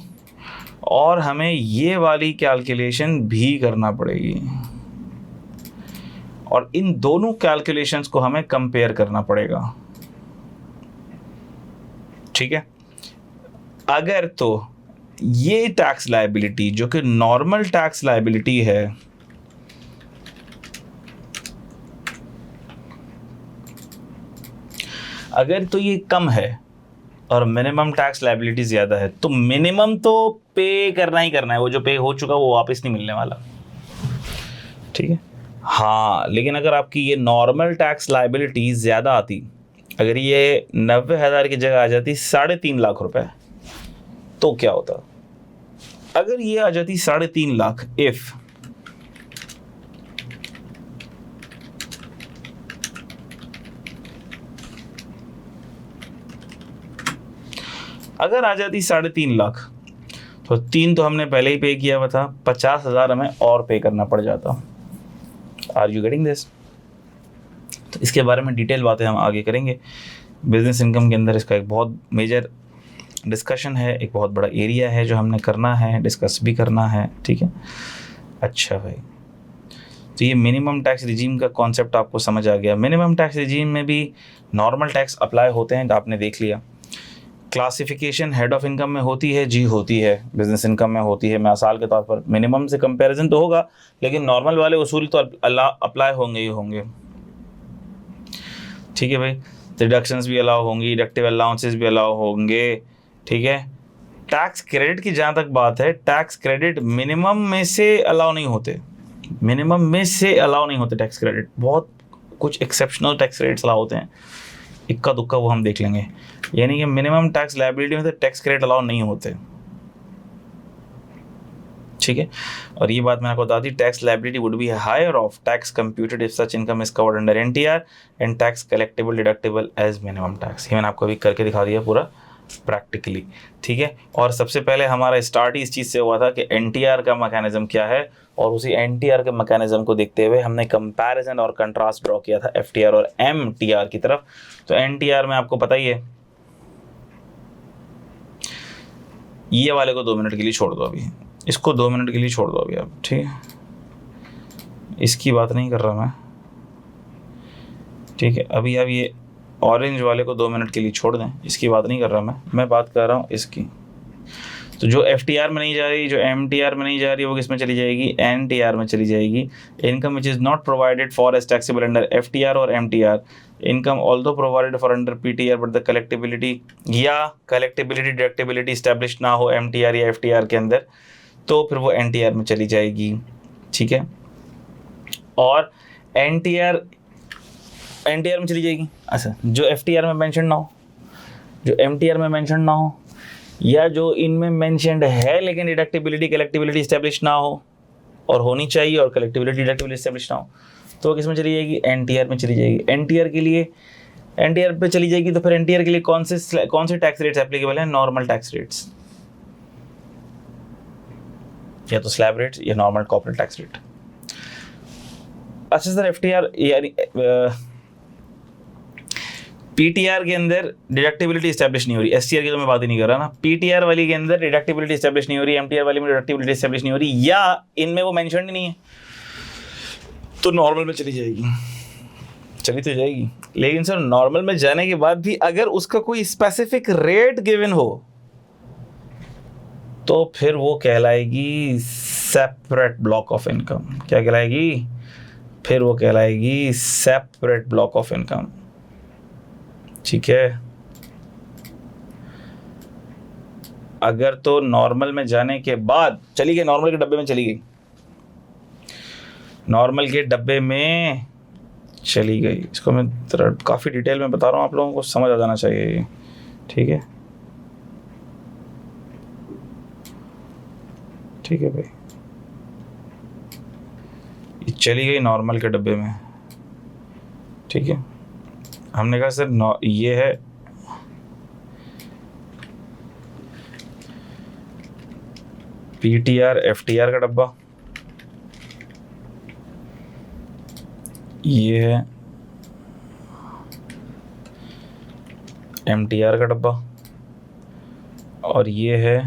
और हमें ये वाली कैलकुलेशन भी करना पड़ेगी, और इन दोनों कैलकुलेशंस को हमें कंपेयर करना पड़ेगा। ठीक है, अगर तो ये टैक्स लायबिलिटी जो कि नॉर्मल टैक्स लायबिलिटी है, अगर तो ये कम है और मिनिमम टैक्स लायबिलिटी ज़्यादा है तो मिनिमम तो पे करना ही करना है, वो जो पे हो चुका वो वापस नहीं मिलने वाला। ठीक है, हाँ लेकिन अगर आपकी ये नॉर्मल टैक्स लायबिलिटी ज़्यादा आती, अगर ये 90,000 की जगह आ जाती 3.5 लाख रुपए, तो क्या होता? अगर ये आ जाती 3.5 लाख, इफ अगर आ जाती 3.5 लाख, तो 3 तो हमने पहले ही पे किया हुआ था, 50,000 हमें और पे करना पड़ जाता। Are you getting this? तो इसके बारे में डिटेल बातें हम आगे करेंगे। बिजनेस इनकम के अंदर इसका एक बहुत मेजर डिस्कशन है, एक बहुत बड़ा एरिया है जो हमने करना है, डिस्कस भी करना है। ठीक है, अच्छा भाई, तो ये मिनिमम टैक्स रिजीम का कॉन्सेप्ट आपको समझ आ गया। मिनिमम टैक्स रिजीम में भी नॉर्मल टैक्स अप्लाई होते हैं, आपने देख लिया। क्लासिफिकेशन हेड ऑफ इनकम में होती है, जी होती है, बिजनेस इनकम में होती है। मिसाल के तौर पर मिनिमम से कंपैरिजन तो होगा लेकिन नॉर्मल वाले उसूल तो अप्लाई होंगे ही होंगे। ठीक है भाई, डिडक्शंस भी अलाउ होंगी, डिडक्टिव अलाउंसेस भी अलाउ होंगे। ठीक है, टैक्स क्रेडिट की जहाँ तक बात है, टैक्स क्रेडिट मिनिमम में से अलाउ नहीं होते, मिनिमम में से अलाउ नहीं होते टैक्स क्रेडिट। बहुत कुछ एक्सेप्शनल टैक्स क्रेडिट्स अलाउ होते हैं, इक्का दुक्का वो हम देख लेंगे। यानी कि मिनिमम टैक्स लायबिलिटी में से टैक्स क्रेडिट अलाउ नहीं होते। ठीक है, और ये बात मैंने आपको बता दी, tax liability would be higher of tax computed if such income is covered under NTR and tax collectible deductible as minimum tax. ये मैंने आपको अभी करके दिखा दिया पूरा प्रैक्टिकली। ठीक है, और सबसे पहले हमारा स्टार्ट ही इस चीज़ से हुआ था कि एनटीआर का मैकेनिज्म क्या है, और उसी एनटीआर के मैकेनिज्म को देखते हुए हमने कंपैरिजन और कंट्रास्ट ड्रॉ किया था एफटीआर और एमटीआर की तरफ। तो एनटीआर में आपको पता ही है, ये वाले को 2 मिनट के लिए छोड़ दो, अभी इसको 2 मिनट के लिए छोड़ दो अभी आप। ठीक है, इसकी बात नहीं कर रहा मैं। ठीक है, अभी आप ये ऑरेंज वाले को 2 मिनट के लिए छोड़ दें, इसकी बात नहीं कर रहा मैं बात कर रहा हूँ इसकी। तो जो एफटीआर में नहीं जा रही, जो एमटीआर में नहीं जा रही, वो किस में चली जाएगी? एनटीआर में चली जाएगी। Income which is not provided for as taxable under FTR और MTR, income although provided for under PTR but the collectibility या कलेक्टिबिलिटी डिडक्टिबिलिटी स्टैब्लिश ना हो एमटीआर या एफटीआर के अंदर, तो फिर वो एनटीआर में चली जाएगी। ठीक है, और एनटीआर में चली जाएगी। अच्छा, जो एफटीआर में मेंशन ना हो, जो एमटीआर में मेंशन ना हो, या जो इनमें मेंशन्ड है लेकिन डिडक्टिबिलिटी कलेक्टिबिलिटी स्टैब्लिश ना हो, और होनी चाहिए, और कलेक्टिबिलिटी डिडक्टिबिलिटी स्टैब्लिश ना हो, तो किस में चली जाएगी? एनटीआर में चली जाएगी। एनटीआर के लिए, एनटीआर पे चली जाएगी तो फिर एनटीआर के लिए कौन से टैक्स रेट्स एप्लीकेबल हैं? नॉर्मल टैक्स रेट्स, या तो स्लैब रेट्स या नॉर्मल कॉर्पोरेट टैक्स रेट। अच्छा सर, एफटीआर यानी पीटीआर के अंदर डिडक्टिबिलिटी एस्टेब्लिश नहीं हो रही, एसटीआर की तो मैं बात ही नहीं कर रहा ना, पीटीआर वाली के अंदर डिडक्टिबिलिटी एस्टेब्लिश नहीं हो रही, एमटीआर वाली में डिडक्टिबिलिटी एस्टेब्लिश नहीं हो रही, या इनमें वो मेंशन ही नहीं है, तो नॉर्मल में चली जाएगी, चली तो जाएगी। लेकिन सर नॉर्मल में जाने के बाद भी अगर उसका कोई स्पेसिफिक रेट गिवन हो तो फिर वो कहलाएगी सेपरेट ब्लॉक ऑफ इनकम। क्या कहलाएगी? फिर वो कहलाएगी सेपरेट ब्लॉक ऑफ इनकम। ठीक है, अगर तो नॉर्मल में जाने के बाद चली गई, नॉर्मल के डब्बे में चली गई, नॉर्मल के डब्बे में चली गई, इसको मैं काफ़ी डिटेल में बता रहा हूँ, आप लोगों को समझ आ जाना चाहिए ये। ठीक है, ठीक है भाई, ये चली गई नॉर्मल के डब्बे में। ठीक है, हमने कहा सर ये है पीटीआर एफटीआर का डब्बा, ये है एमटीआर का डब्बा, और ये है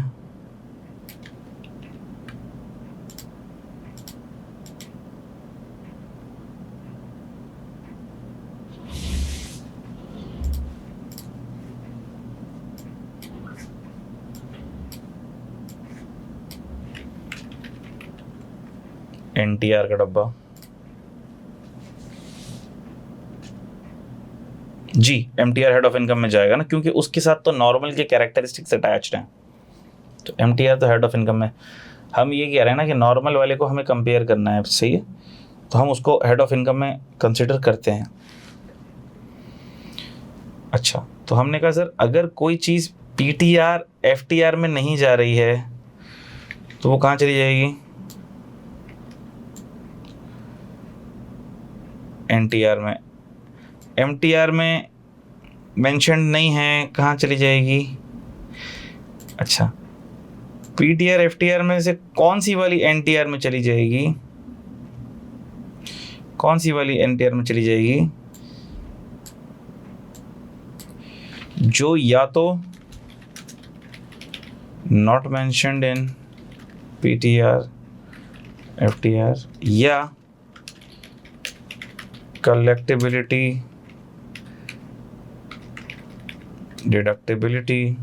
एनटीआर का डब्बा। जी, एमटीआर हेड ऑफ इनकम में जाएगा ना, क्योंकि उसके साथ तो नॉर्मल के कैरेक्टरिस्टिक्स अटैच्ड हैं, तो एमटीआर तो हेड ऑफ इनकम में। हम ये कह रहे हैं ना कि नॉर्मल वाले को हमें कंपेयर करना है, सही है, तो हम उसको हेड ऑफ इनकम में कंसिडर करते हैं। अच्छा, तो हमने कहा सर अगर कोई चीज़ पीटीआर एफटीआर में नहीं जा रही है तो वो कहाँ चली जाएगी? एनटीआर में। एमटीआर में मेंशन नहीं है, कहाँ चली जाएगी? अच्छा, पीटीआर एफटीआर में से कौन सी वाली एनटीआर में चली जाएगी? कौन सी वाली एनटीआर में चली जाएगी? जो या तो not mentioned in PTR FTR या collectability, deductibility,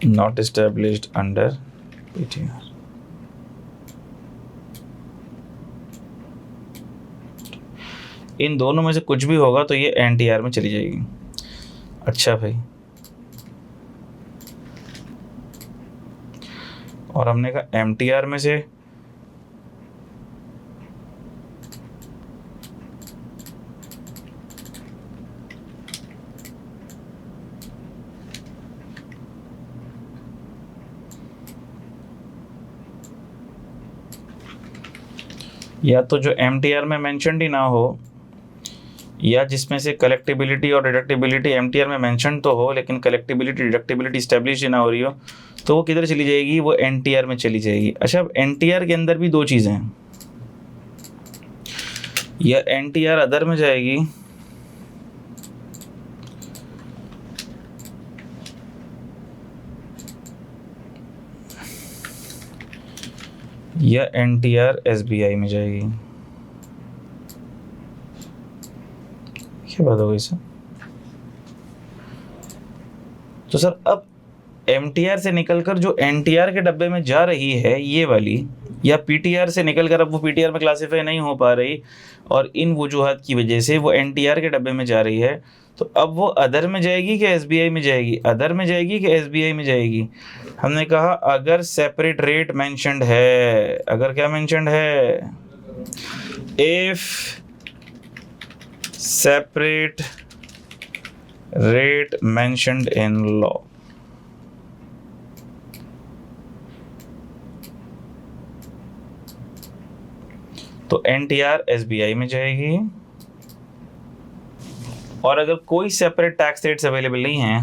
not established under PTR। इन दोनों में से कुछ भी होगा तो ये एनटीआर में चली जाएगी। अच्छा भाई, और हमने कहा एमटीआर में से या तो जो एमटीआर में मेंशन्ड ही ना हो, या जिसमें से कलेक्टिबिलिटी और डिडक्टिबिलिटी एमटीआर में मेंशन तो हो लेकिन कलेक्टिबिलिटी डिडक्टिबिलिटी स्टैब्लिश ही ना हो रही हो, तो वो किधर चली जाएगी? वो एनटीआर में चली जाएगी। अच्छा, अब एनटीआर के अंदर भी दो चीज़ें हैं, या एनटीआर अदर में जाएगी या एनटीआर एसबीआई में जाएगी। क्या बात हो गई सर? तो सर अब एमटीआर से निकलकर जो एनटीआर के डब्बे में जा रही है ये वाली, या पीटीआर से निकलकर अब वो पीटीआर में क्लासीफाई नहीं हो पा रही और इन वजूहात की वजह से वो एनटीआर के डब्बे में जा रही है, तो अब वो अदर में जाएगी कि एसबीआई में जाएगी? अदर में जाएगी कि एसबीआई में जाएगी? हमने कहा अगर सेपरेट रेट मेंशन्ड है, अगर क्या मेंशन्ड है? If separate rate mentioned in law, तो एनटीआर एसबीआई में जाएगी। और अगर कोई सेपरेट टैक्स रेट्स अवेलेबल नहीं है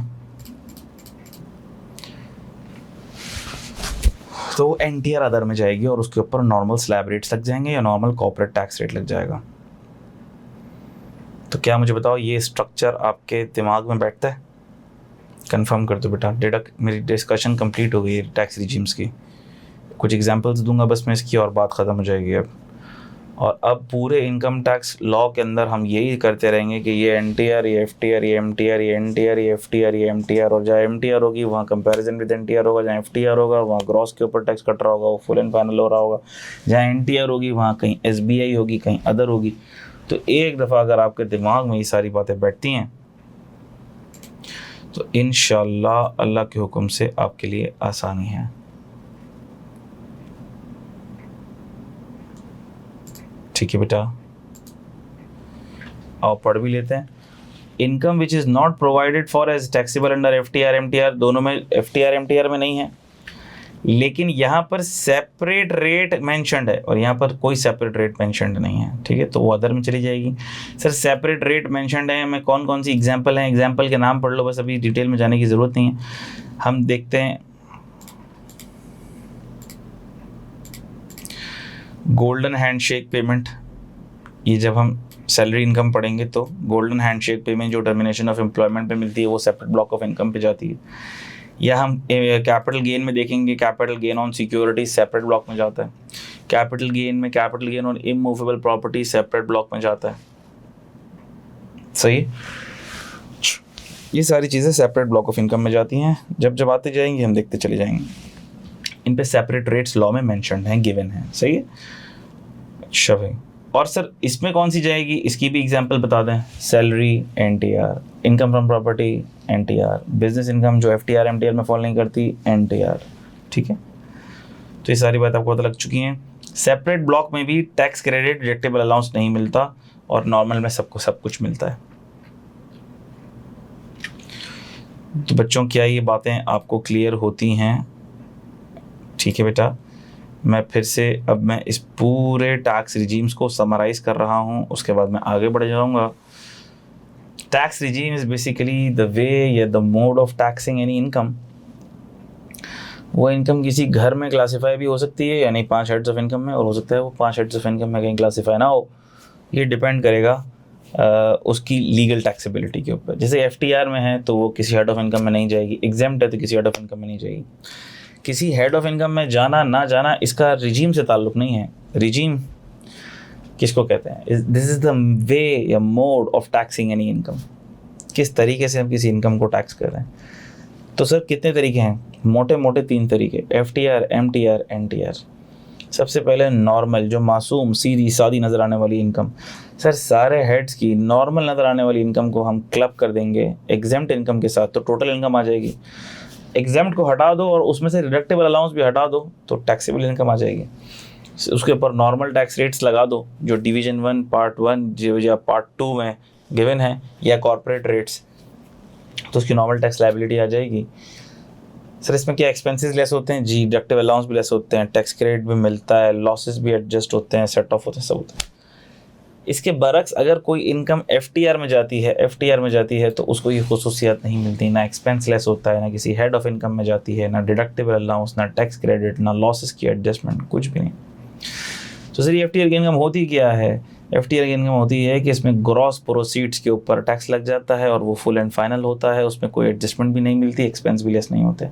तो NTR अदर में जाएगी और उसके ऊपर नॉर्मल स्लैब रेट्स लग जाएंगे या नॉर्मल कॉर्पोरेट टैक्स रेट लग जाएगा। तो क्या मुझे बताओ ये स्ट्रक्चर आपके दिमाग में बैठता है? कंफर्म कर दो बेटा। मेरी डिस्कशन कंप्लीट हो गई है टैक्स रिजीम्स की, कुछ एग्जांपल्स दूंगा बस मैं इसकी और बात ख़त्म हो जाएगी अब। और अब पूरे इनकम टैक्स लॉ के अंदर हम यही करते रहेंगे कि ये NTR, ये FTR, ये MTR, ये NTR, ये FTR, ये MTR, और जहाँ MTR होगी वहाँ कंपैरिजन विद NTR होगा, जहाँ FTR होगा वहाँ ग्रॉस के ऊपर टैक्स कट रहा होगा, वो फुल एंड फाइनल हो रहा होगा, जहाँ NTR होगी वहाँ कहीं SBI होगी, कहीं अदर होगी। तो एक दफ़ा अगर आपके दिमाग में ये सारी बातें बैठती हैं तो इंशाअल्लाह अल्लाह के हुक्म से आपके लिए आसानी है। ठीक है बेटा, आओ पढ़ भी लेते हैं। Income which is not provided for as taxable under FTR MTR, दोनों में FTR MTR में नहीं है, लेकिन यहाँ पर सेपरेट रेट मेंशन्ड है और यहाँ पर कोई सेपरेट रेट मेंशन्ड नहीं है। ठीक है, तो वो अदर में चली जाएगी। सर सेपरेट रेट मेंशन्ड है, मैं कौन कौन सी एग्जांपल हैं, एग्जांपल के नाम पढ़ लो बस, अभी डिटेल में जाने की ज़रूरत नहीं है। हम देखते हैं गोल्डन हैंडशेक पेमेंट, ये जब हम सैलरी इनकम पढ़ेंगे तो गोल्डन हैंडशेक पेमेंट जो टर्मिनेशन ऑफ एम्प्लॉयमेंट पे मिलती है वो सेपरेट ब्लॉक ऑफ इनकम पे जाती है। या हम कैपिटल गेन में देखेंगे, capital gain on security separate block में जाता है। Capital gain on immovable property separate block में जाता है। सही, ये सारी चीज़ें सेपरेट ब्लॉक ऑफ इनकम में जाती हैं। जब जब आते जाएंगे हम देखते चले जाएंगे। इन पे सेपरेट रेट्स लॉ में मेंशन्ड हैं, गिवन है। सही है, अच्छा भाई। और सर इसमें कौन सी जाएगी, इसकी भी एग्जांपल बता दें। Salary NTR, income from property NTR, business income जो FTR MTR में फॉल नहीं करती NTR। ठीक है, तो ये सारी बात आपको पता लग चुकी हैं। सेपरेट ब्लॉक में भी टैक्स क्रेडिट डिडक्टेबल अलाउंस नहीं मिलता और नॉर्मल में सबको सब कुछ मिलता है। तो बच्चों क्या ये बातें आपको क्लियर होती हैं? ठीक है बेटा, मैं फिर से अब मैं इस पूरे टैक्स रिजीम्स को समराइज़ कर रहा हूँ, उसके बाद मैं आगे बढ़ जाऊँगा। Tax regime is basically the way या the mode of taxing any income. वो इनकम किसी घर में क्लासीफाई भी हो सकती है, यानी 5 हेड्स ऑफ इनकम में, और हो सकता है वो 5 हेड्स ऑफ इनकम में कहीं क्लासीफाई ना हो। ये डिपेंड करेगा उसकी लीगल टैक्सेबिलिटी के ऊपर। जैसे FTR में है तो वो किसी हेड ऑफ इनकम में नहीं जाएगी, एग्जेम्प्ट है तो किसी हेड ऑफ इनकम में नहीं जाएगी। किसी हेड ऑफ इनकम में जाना ना जाना इसका रिजीम से ताल्लुक़ नहीं है। रिजीम किसको कहते हैं? दिस इज़ द वे या mode of taxing any income, किस तरीके से हम किसी इनकम को टैक्स कर रहे हैं। तो सर कितने तरीके हैं? मोटे मोटे 3 तरीके, FTR MTR NTR। सबसे पहले नॉर्मल, जो मासूम सीधी सादी नज़र आने वाली इनकम। सर सारे हेड्स की नॉर्मल नज़र आने वाली इनकम को हम क्लब कर देंगे एग्जेम्प्ट इनकम के साथ, तो टोटल इनकम आ जाएगी। एग्जेम्प्ट को हटा दो और उसमें से डिडक्टेबल अलाउंस भी हटा दो तो टैक्सेबल इनकम आ जाएगी। उसके ऊपर नॉर्मल टैक्स रेट्स लगा दो जो डिवीजन 1 पार्ट 1 जो या पार्ट 2 में गिवन है, या कॉर्पोरेट रेट्स, तो उसकी नॉर्मल टैक्स लायबिलिटी आ जाएगी। सर इसमें क्या एक्सपेंसेस लेस होते हैं? जी, डिडक्टेबल अलाउंस भी लेस होते हैं, टैक्स क्रेडिट भी मिलता है, लॉसेस भी एडजस्ट होते हैं, सेट ऑफ होते हैं, सब होता है। इसके बरक्स अगर कोई इनकम FTR में जाती है तो उसको ये खुसूसियात नहीं मिलती, ना एक्सपेंस लेस होता है, ना किसी हेड ऑफ इनकम में जाती है, ना डिडक्टेबल अलाउंस, ना टैक्स क्रेडिट, ना लॉसेस की एडजस्टमेंट, कुछ भी नहीं। तो सर ये FTR की इनकम होती क्या है? FTR की इनकम होती है कि इसमें ग्रॉस प्रोसीड्स के ऊपर टैक्स लग जाता है और वो फुल एंड फाइनल होता है, उसमें कोई एडजस्टमेंट भी नहीं मिलती, एक्सपेंस भी लेस नहीं होते।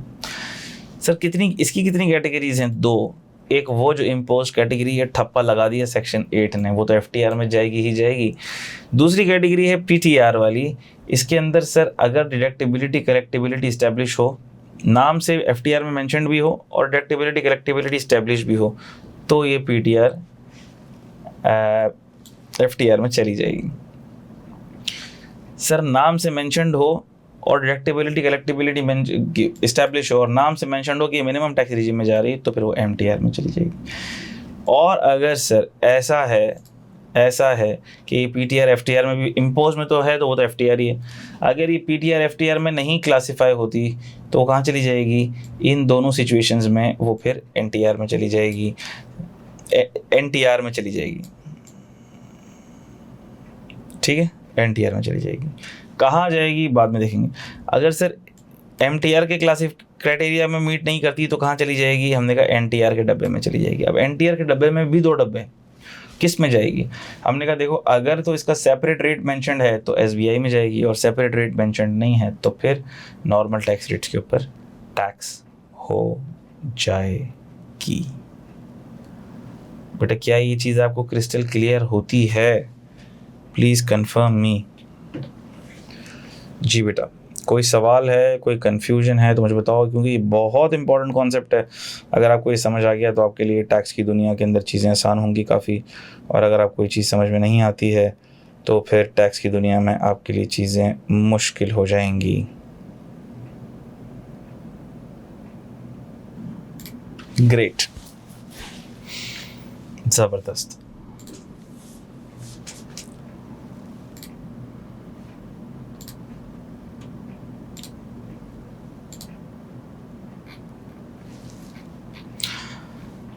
सर इसकी कितनी कैटेगरीज हैं? 2। एक वो जो इम्पोज कैटेगरी है, ठप्पा लगा दिया सेक्शन 8 ने, वो तो FTR में जाएगी ही जाएगी। दूसरी कैटेगरी है PTR वाली। इसके अंदर सर अगर डिडक्टिबिलिटी कलेक्टिबिलिटी इस्टेब्लिश हो, नाम से FTR में मेंशन्ड भी हो और डिडक्टिबिलिटी कलेक्टिबिलिटी इस्टेब्लिश भी हो, तो ये PTR FTR में चली जाएगी। सर नाम से मेंशन्ड हो और डिडक्टिबिलिटी कलेक्टिबिलिटी इस्टेब्लिश हो और नाम से मेंशन हो कि ये मिनिमम टैक्स रिजीम में जा रही है, तो फिर वो MTR में चली जाएगी। और अगर सर ऐसा है कि PTR FTR में भी इम्पोज में तो है, तो वो तो FTR ही है। अगर ये PTR FTR में नहीं क्लासीफाई होती तो वो कहाँ चली जाएगी? इन दोनों सिचुएशंस में वो फिर NTR में चली जाएगी, NTR में चली जाएगी। ठीक है, NTR में चली जाएगी। कहाँ जाएगी बाद में देखेंगे। अगर सर MTR के क्राइटेरिया में मीट नहीं करती तो कहाँ चली जाएगी? हमने कहा एनटीआर के डब्बे में चली जाएगी। अब एनटीआर के डब्बे में भी 2 डब्बे हैं, किस में जाएगी? हमने कहा देखो, अगर तो इसका सेपरेट रेट मेंशन्ड है तो एसबीआई में जाएगी, और सेपरेट रेट मेंशन्ड नहीं है तो फिर नॉर्मल टैक्स रेट्स के ऊपर टैक्स हो जाएगी। बेटा क्या ये चीज़ आपको क्रिस्टल क्लियर होती है? Please confirm me. जी बेटा, कोई सवाल है, कोई कन्फ्यूजन है तो मुझे बताओ, क्योंकि ये बहुत इंपॉर्टेंट कॉन्सेप्ट है। अगर आपको ये समझ आ गया तो आपके लिए टैक्स की दुनिया के अंदर चीज़ें आसान होंगी काफ़ी, और अगर आपको कोई चीज़ समझ में नहीं आती है तो फिर टैक्स की दुनिया में आपके लिए चीज़ें मुश्किल हो जाएंगी। ग्रेट, ज़बरदस्त।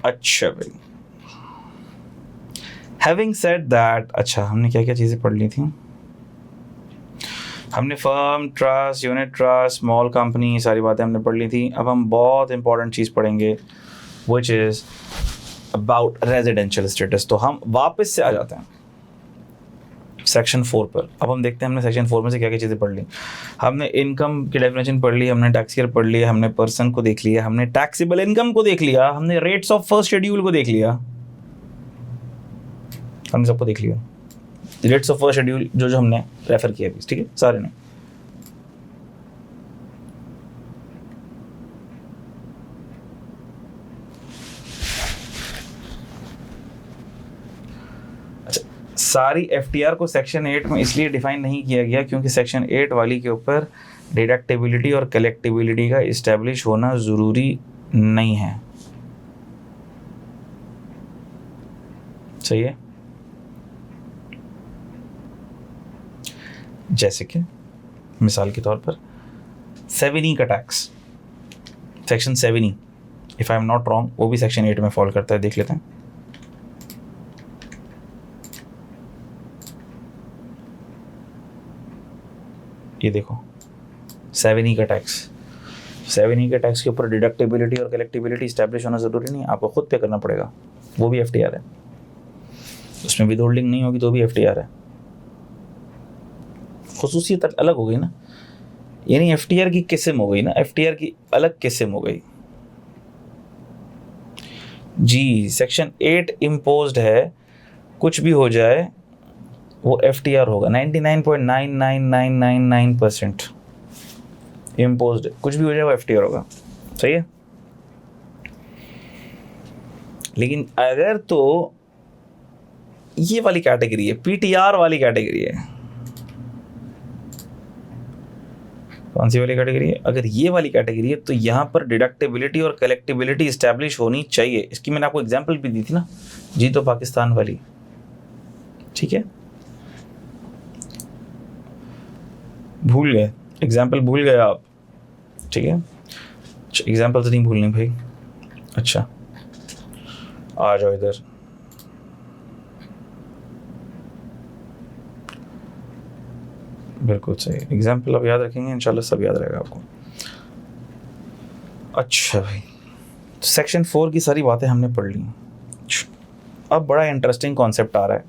अच्छा भाई, हैविंग सेड दैट, अच्छा हमने क्या क्या चीज़ें पढ़ ली थी? हमने firm, trust, unit trust, small company, सारी बातें हमने पढ़ ली थी। अब हम बहुत इंपॉर्टेंट चीज़ पढ़ेंगे which is about residential status. तो हम वापस से आ जाते हैं सेक्शन 4 पर। अब हम देखते हैं हमने सेक्शन 4 में से क्या क्या चीज़ें पढ़ ली। हमने इनकम की डेफिनेशन पढ़ ली, हमने टैक्स ईयर पढ़ लिया, हमने पर्सन को देख लिया, हमने टैक्सेबल इनकम को देख लिया, हमने रेट्स ऑफ फर्स्ट शेड्यूल को देख लिया, हमने सबको देख लिया। रेट्स ऑफ फर्स्ट शेड्यूल जो जो हमने रेफर किया अभी, ठीक है, सारे ने। सारी एफटीआर को सेक्शन 8 में इसलिए डिफाइन नहीं किया गया क्योंकि सेक्शन 8 वाली के ऊपर डिडक्टिबिलिटी और कलेक्टिबिलिटी का इस्टेब्लिश होना ज़रूरी नहीं है। सही है? जैसे कि मिसाल के तौर पर 7E का tax, section 7E, if I am not wrong, वो भी सेक्शन 8 में फॉल करता है। देख लेते हैं। ये देखो 7E का टैक्स, 7E के टैक्स के ऊपर डिडक्टिबिलिटी और कलेक्टिबिलिटी इस्टेब्लिश होना ज़रूरी नहीं है, आपको खुद पे करना पड़ेगा। वो भी एफटीआर है, उसमें विद होल्डिंग नहीं होगी तो भी एफटीआर है। खुसूसियत अलग हो गई ना, यानी एफटीआर की किस्म हो गई ना, एफटीआर की अलग किस्म हो गई जी। सेक्शन 8 इम्पोज्ड है, कुछ भी हो जाए वो एफटीआर होगा। 99.99999% इम्पोज्ड, कुछ भी हो जाए वो एफटीआर होगा। सही है? लेकिन अगर तो ये वाली कैटेगरी है, पीटीआर वाली कैटेगरी है, कौन सी वाली कैटेगरी है? अगर ये वाली कैटेगरी है तो यहाँ पर डिडक्टिबिलिटी और कलेक्टिबिलिटी इस्टेब्लिश होनी चाहिए। इसकी मैंने आपको एग्जांपल भी दी थी ना, जी तो पाकिस्तान वाली, ठीक है? भूल गए एग्जाम्पल, भूल गए आप, ठीक है? एग्जाम्पल तो नहीं भूलनी भाई। अच्छा आ जाओ इधर। बिल्कुल सही, एग्जाम्पल अब याद रखेंगे इंशाल्लाह, सब याद रहेगा आपको। अच्छा भाई, सेक्शन 4 की सारी बातें हमने पढ़ ली। अब बड़ा इंटरेस्टिंग कॉन्सेप्ट आ रहा है,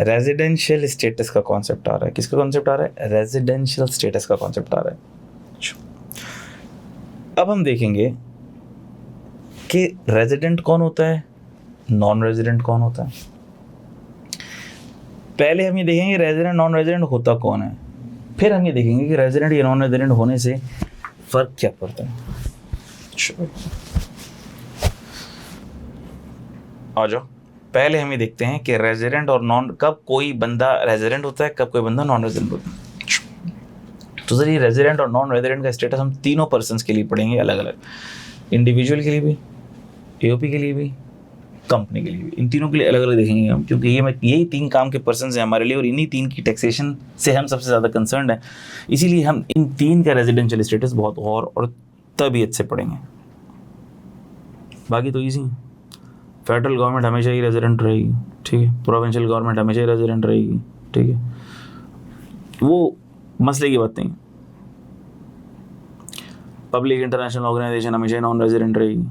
रेजिडेंशियल स्टेटस का कॉन्सेप्ट आ रहा है। किसका कॉन्सेप्ट आ रहा है? रेजिडेंशियल स्टेटस का कॉन्सेप्ट आ रहा है। अब हम देखेंगे कि रेजिडेंट कौन होता है, नॉन रेजिडेंट कौन होता है। पहले हम ये देखेंगे रेजिडेंट नॉन रेजिडेंट होता कौन है, फिर हम ये देखेंगे कि रेजिडेंट या नॉन रेजिडेंट होने से फ़र्क क्या पड़ता है। आ जाओ, पहले हम ये देखते हैं कि रेजिडेंट और नॉन, कब कोई बंदा रेजिडेंट होता है, कब कोई बंदा नॉन रेजिडेंट होता है। तो सर ये रेजिडेंट और नॉन रेजिडेंट का स्टेटस हम तीनों पर्सन्स के लिए पढ़ेंगे अलग अलग, इंडिविजुअल के लिए भी, एओपी के लिए भी, कंपनी के लिए भी। इन तीनों के लिए अलग अलग देखेंगे हम, क्योंकि यही 3 काम के पर्सन हैं हमारे लिए, और इन्हीं 3 की टैक्सेशन से हम सबसे ज़्यादा कंसर्न है। इसीलिए हम इन 3 का रेजिडेंशियल स्टेटस बहुत गौर और तबीयत से पढ़ेंगे। बाकी तो ईजी, फेडरल गवर्नमेंट हमेशा ही रेजिडेंट रहेगी, ठीक है, प्रोविंशियल गवर्नमेंट हमेशा ही रेजिडेंट रहेगी, ठीक है, वो मसले की बात नहीं। पब्लिक इंटरनेशनल ऑर्गेनाइजेशन हमेशा नॉन रेजिडेंट रहेगी।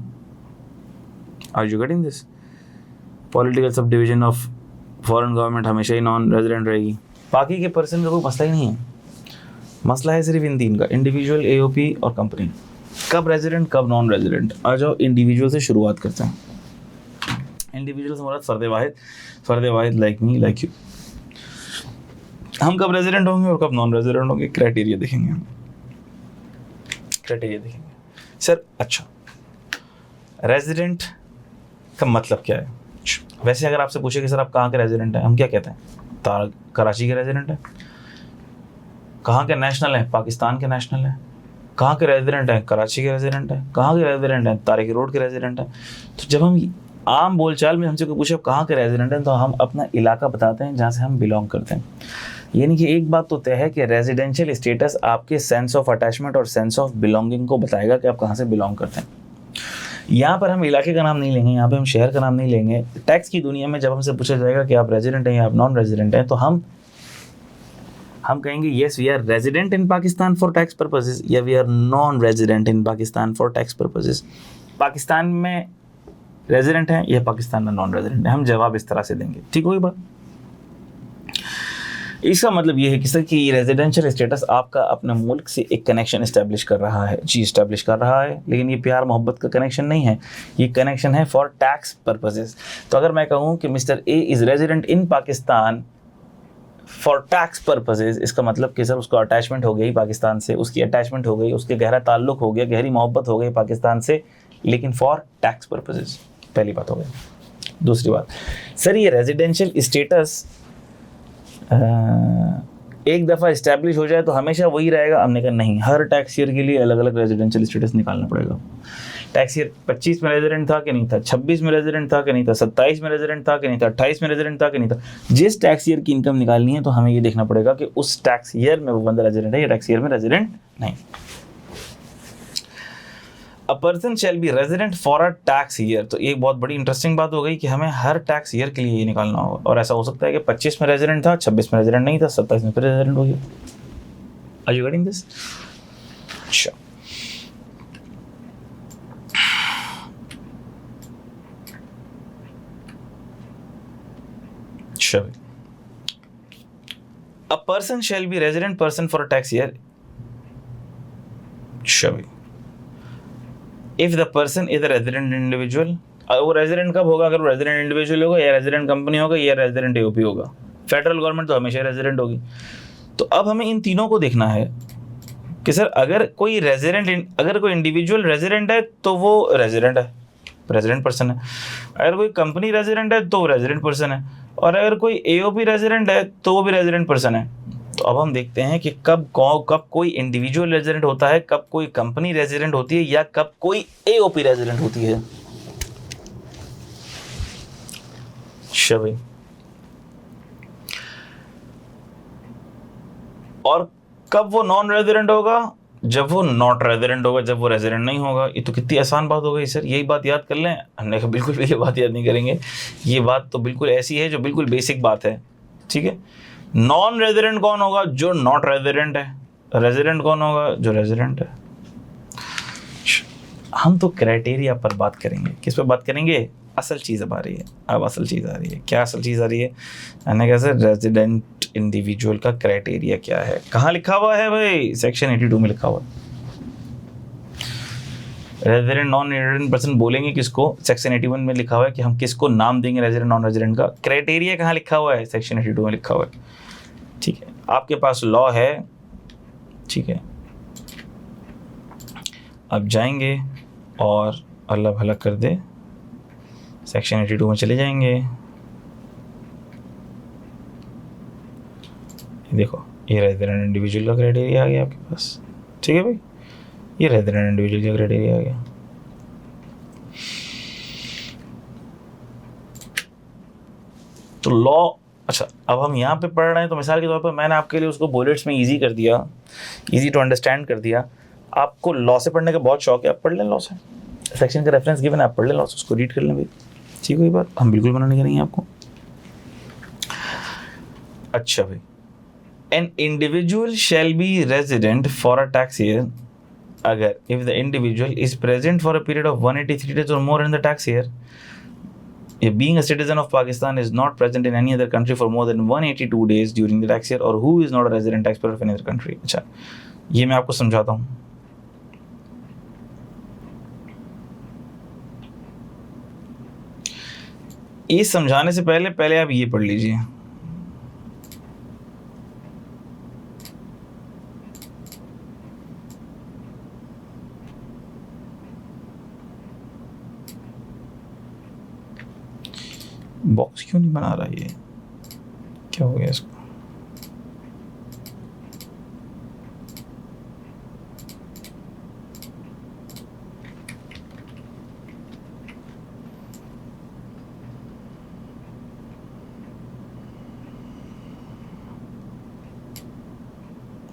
Are you getting this? Political sub division of foreign government हमेशा ही नॉन रेजिडेंट रहेगी। बाकी के पर्सन का कोई मसला ही नहीं है, मसला है सिर्फ इन तीन का, इंडिविजुअल, एओपी और कंपनी। कब रेजिडेंट कब नॉन रेजिडेंट? आ जाओ इंडिविजुअल से शुरुआत करते हैं। इंडिविजुअल से मुराद फर्द वाहिद लाइक मी लाइक यू। हम कब रेजिडेंट होंगे और कब नॉन रेजिडेंट होंगे, क्राइटेरिया देखेंगे। सर अच्छा, रेजिडेंट का मतलब क्या है? वैसे अगर आपसे पूछे कि सर आप कहाँ के रेजिडेंट हैं, हम क्या कहते हैं? कराची के रेजिडेंट हैं। कहाँ के नेशनल हैं? पाकिस्तान के नेशनल हैं। कहाँ के रेजिडेंट हैं? कराची के रेजिडेंट हैं। कहाँ के रेजिडेंट हैं? तारिक रोड के रेजिडेंट हैं। तो जब हम आम बोलचाल में हमसे कोई पूछे कहाँ के रेजिडेंट हैं, तो हम अपना इलाका बताते हैं जहाँ से हम बिलोंग करते हैं। यानी कि एक बात तो तय है कि रेजिडेंशियल स्टेटस आपके सेंस ऑफ अटैचमेंट और सेंस ऑफ बिलोंगिंग को बताएगा कि आप कहाँ से बिलोंग करते हैं। यहाँ पर हम इलाके का नाम नहीं लेंगे, यहाँ पे हम शहर का नाम नहीं लेंगे। टैक्स की दुनिया में जब हमसे पूछा जाएगा कि आप रेजिडेंट हैं या आप नॉन रेजिडेंट हैं, तो हम कहेंगे yes we are resident in Pakistan for tax purposes, या we are non resident in Pakistan for tax purposes. Pakistan में रेजिडेंट हैं या पाकिस्तान में नॉन रेजिडेंट है, हम जवाब इस तरह से देंगे। ठीक होगी बात? इसका मतलब ये है कि सर कि रेजिडेंशियल स्टेटस आपका अपने मुल्क से एक कनेक्शन इस्टेब्लिश कर रहा है, लेकिन ये प्यार मोहब्बत का कनेक्शन नहीं है, ये कनेक्शन है फॉर टैक्स पर्पसेस। तो अगर मैं कहूँ कि mister A is resident in Pakistan for tax purposes, इसका मतलब कि सर उसको अटैचमेंट हो गई पाकिस्तान से, उसकी अटैचमेंट हो गई, उसके गहरा ताल्लुक हो गया, गहरी मोहब्बत हो गई पाकिस्तान से, लेकिन फॉर टैक्स पर्पसेस। पहली बात हो गई। दूसरी बात, सर ये रेजिडेंशियल स्टेटस एक दफ़ा इस्टेब्लिश हो जाए तो हमेशा वही रहेगा? हमने कहा नहीं, हर टैक्स ईयर के लिए अलग अलग रेजिडेंशियल स्टेटस निकालना पड़ेगा। टैक्स ईयर 25 में रेजिडेंट था कि नहीं था, 26 में रेजिडेंट था कि नहीं था, 27 में रेजिडेंट था कि नहीं था, 28 में रेजिडेंट था कि नहीं था। जिस टैक्स ईयर की इनकम निकालनी है तो हमें ये देखना पड़ेगा कि उस टैक्स ईयर में वो बंदा रेजिडेंट है या टैक्स ईयर में रेजिडेंट नहीं। A person shall be resident for a tax year, तो एक बहुत बड़ी इंटरेस्टिंग बात हो गई कि हमें हर टैक्स ईयर के लिए ये निकालना होगा। और ऐसा हो सकता है कि 25 में रेजिडेंट था, 26 में रेजिडेंट नहीं था, 27 में फिर रेजिडेंट हो गया। Are you getting this? अच्छा, a person shall be resident person for a tax year if the person is a resident individual। वो रेजिडेंट कब होगा? अगर वो रेजिडेंट इंडिविजुअल होगा या रेजिडेंट कंपनी होगा या रेजिडेंट एओपी होगा। फेडरल गवर्नमेंट तो हमेशा रेजिडेंट होगी। तो अब हमें इन तीनों को देखना है कि सर अगर कोई इंडिविजुअल रेजिडेंट है तो वो रेजिडेंट है, रेजिडेंट पर्सन है। अगर कोई कंपनी रेजिडेंट है तो वो रेजिडेंट पर्सन है, और अगर कोई एओपी रेजिडेंट है तो वो भी रेजिडेंट पर्सन है। तो अब हम देखते हैं कि कब कोई इंडिविजुअल रेजिडेंट होता है, कब कोई कंपनी रेजिडेंट होती है, या कब कोई एओपी रेजिडेंट होती है। भाई, और कब वो नॉन रेजिडेंट होगा? जब वो नॉट रेजिडेंट होगा, जब वो रेजिडेंट नहीं होगा। ये तो कितनी आसान बात हो गई सर, यही बात याद कर लें। हमने कहा बिल्कुल भी ये बात याद नहीं करेंगे, ये बात तो बिल्कुल ऐसी है जो बिल्कुल बेसिक बात है। ठीक है, नॉन रेजिडेंट कौन होगा? जो नॉट रेजिडेंट है। रेजिडेंट कौन होगा? जो रेजिडेंट है। हम तो क्राइटेरिया पर बात करेंगे। किस पर बात करेंगे? असल चीज़ अब आ रही है। अब असल चीज़ आ रही है। क्या असल चीज़ आ रही है? मैंने कहा सर रेजिडेंट इंडिविजुअल का क्राइटेरिया क्या है? कहाँ लिखा हुआ है भाई? सेक्शन 82 में लिखा हुआ है। रेजिडेंट नॉन रेजिडेंट पर्सन बोलेंगे किसको? सेक्शन 81 में लिखा हुआ है कि हम किसको नाम देंगे रेजिडेंट नॉन रेजिडेंट का। क्राइटेरिया कहाँ लिखा हुआ है? सेक्शन 82 में लिखा हुआ है। ठीक है, आपके पास लॉ है। ठीक है, अब जाएंगे और अल्लाह भला कर दे सेक्शन 82 में चले जाएंगे। देखो, ये रेजिडेंट इंडिविजुअल का क्राइटेरिया आ गया आपके पास। ठीक है भाई, ये रेजिडेंट इंडिविजुअल का क्राइटेरिया आ गया। तो लॉ, अच्छा अब हम यहाँ पे पढ़ रहे हैं तो मिसाल के तौर पर मैंने आपके लिए उसको बुलेट्स में इजी कर दिया, इजी टू अंडरस्टैंड कर दिया। आपको लॉ से पढ़ने का बहुत शौक है, आप पढ़ लें लॉ से, सेक्शन का रेफरेंस गिवन है, आप पढ़ लें लॉ से, उसको रीड कर लें भाई। ठीक है, बात हम बिल्कुल मना नहीं करेंगे आपको। अच्छा भाई, an individual shall be resident for a tax year अगर if the individual is present for a period of 183 days or more in the tax year, if being a citizen of Pakistan is not present in any other country for more than 182 days during the tax year, or who is not a resident taxpayer of any other country. अच्छा, ये मैं आपको समझाता हूँ. ये समझाने से पहले आप ये पढ़ लीजिए. बॉक्स क्यों नहीं बना रहा, ये क्या हो गया इसको?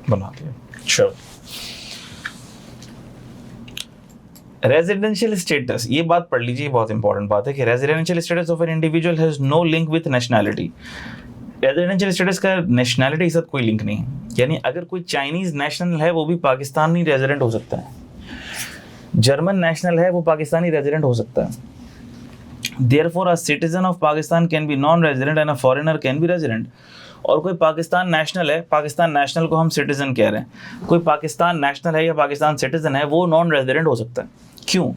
बना दिया. चलो, रेजिडेंशियल स्टेटस, ये बात पढ़ लीजिए, बहुत इंपॉर्टेंट बात है कि residential status of an individual has no link with nationality. Residential status का नेशनैलिटी के साथ कोई लिंक नहीं है. यानी अगर कोई चाइनीज नेशनल है वो भी पाकिस्तानी रेजिडेंट हो सकता है, जर्मन नेशनल है वो पाकिस्तानी रेजिडेंट हो सकता है. Therefore a citizen of Pakistan can be non resident and a foreigner can be resident. और कोई पाकिस्तान नेशनल है, पाकिस्तान नेशनल को हम सिटीजन कह रहे हैं, कोई पाकिस्तान नेशनल है या पाकिस्तान सिटीजन है वो नॉन रेजिडेंट हो सकता है. क्यों?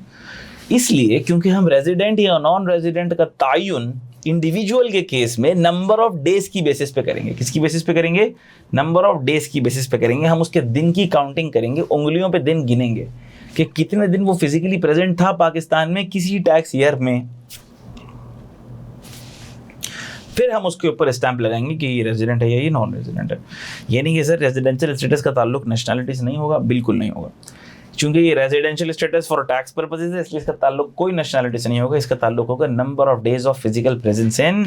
इसलिए क्योंकि हम रेजिडेंट या नॉन रेजिडेंट का तायुन इंडिविजुअल के केस में नंबर ऑफ डेज की बेसिस पे करेंगे. किसकी बेसिस पे करेंगे? नंबर ऑफ डेज की बेसिस पे करेंगे. हम उसके दिन की काउंटिंग करेंगे, उंगलियों पे दिन गिनेंगे कि कितने दिन वो फिजिकली प्रेजेंट था पाकिस्तान में किसी टैक्स ईयर में. फिर हम उसके ऊपर स्टैंप लगाएंगे कि ये रेजिडेंट है या ये नॉन रेजिडेंट है. ये नहीं कि सर रेजिडेंशियल स्टेटस का ताल्लुक नेशनैलिटी से नहीं होगा, बिल्कुल नहीं होगा. चूंकि ये residential status for tax purposes है, इसलिए इसका ताल्लुक कोई नेशनैलिटी से नहीं होगा. इसका ताल्लुक होगा number of days of physical presence in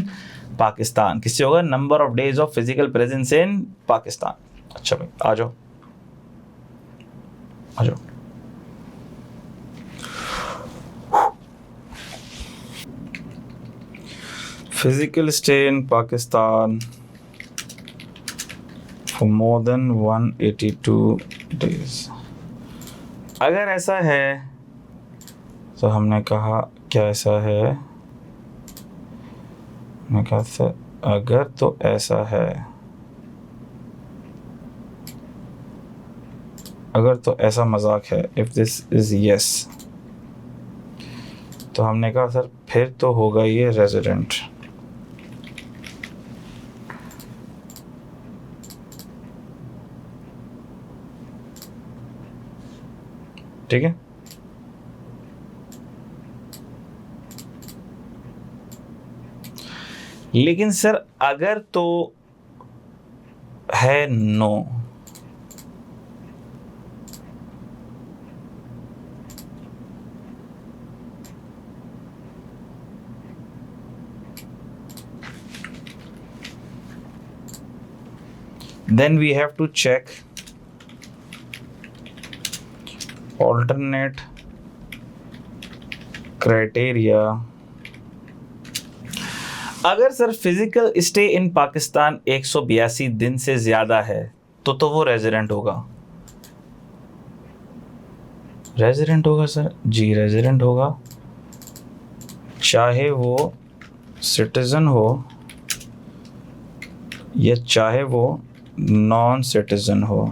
Pakistan. किससे होगा? Number of days of physical presence in Pakistan. अच्छा भाई, आ जाओ आ जाओ. Physical stay in Pakistan for more than 182 days. अगर ऐसा है तो हमने कहा क्या ऐसा है, मैं कहा था अगर तो ऐसा है, अगर तो ऐसा मजाक है, if this is yes, तो हमने कहा सर फिर तो होगा ये रेजिडेंट. ठीक है. लेकिन सर अगर तो है no, then we have to check alternate criteria. अगर sir physical stay in Pakistan 182 दिन से ज्यादा है तो वो रेजिडेंट होगा. रेजिडेंट होगा सर जी, रेजिडेंट होगा, चाहे वो सिटीजन हो या चाहे वो नॉन सिटीजन हो,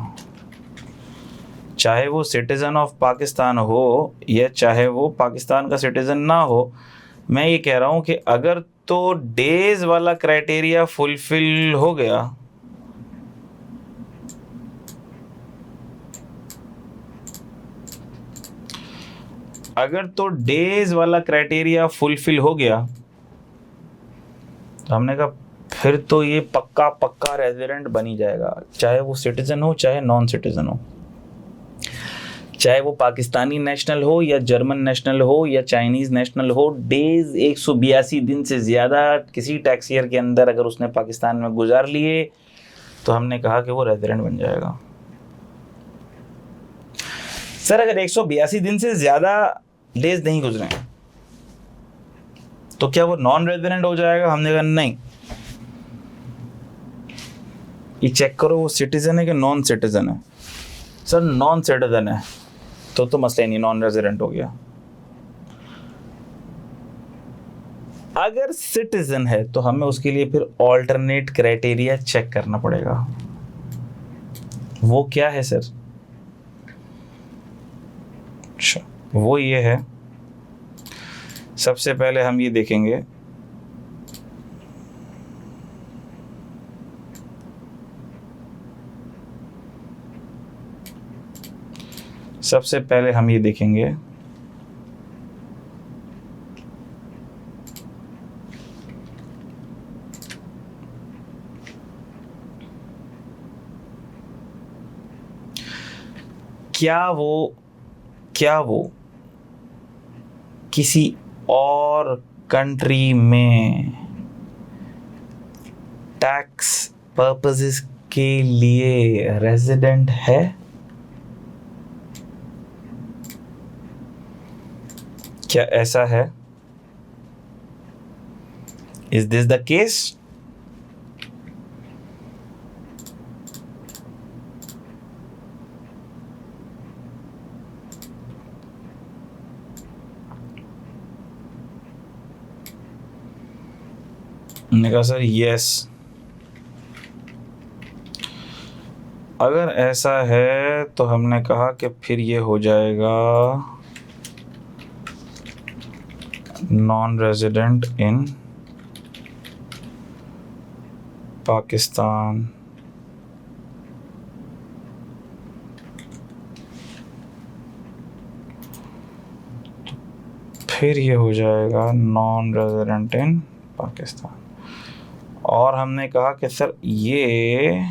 चाहे वो सिटीजन ऑफ पाकिस्तान हो या चाहे वो पाकिस्तान का सिटीजन ना हो. मैं ये कह रहा हूं कि अगर तो डेज वाला क्राइटेरिया फुलफिल हो गया, अगर तो डेज वाला क्राइटेरिया फुलफिल हो गया तो हमने कहा फिर तो ये पक्का पक्का रेजिडेंट बन ही जाएगा, चाहे वो सिटीजन हो चाहे नॉन सिटीजन हो, चाहे वो पाकिस्तानी नेशनल हो या जर्मन नेशनल हो या चाइनीज नेशनल हो. डेज 182 दिन से ज़्यादा किसी टैक्स ईयर के अंदर अगर उसने पाकिस्तान में गुजार लिए तो हमने कहा कि वो रेजिडेंट बन जाएगा. सर अगर 182 दिन से ज़्यादा डेज नहीं गुजरे तो क्या वो नॉन रेजिडेंट हो जाएगा? हमने कहा नहीं, ये चेक करो वो सिटीजन है कि नॉन सिटीजन है. सर नॉन सिटीजन है तो मसला नहीं, नॉन रेजिडेंट हो गया। अगर सिटीजन है तो हमें उसके लिए फिर ऑल्टरनेट क्राइटेरिया चेक करना पड़ेगा। वो क्या है सर? अच्छा, वो ये है, सबसे पहले हम ये देखेंगे क्या वो किसी और कंट्री में टैक्स पर्पसेस के लिए रेजिडेंट है? क्या ऐसा है? Is this the case? मैंने कहा सर यस। अगर ऐसा है तो हमने कहा कि फिर ये हो जाएगा नॉन रेजिडेंट इन पाकिस्तान। फिर ये हो जाएगा नॉन रेजिडेंट इन पाकिस्तान। और हमने कहा कि सर ये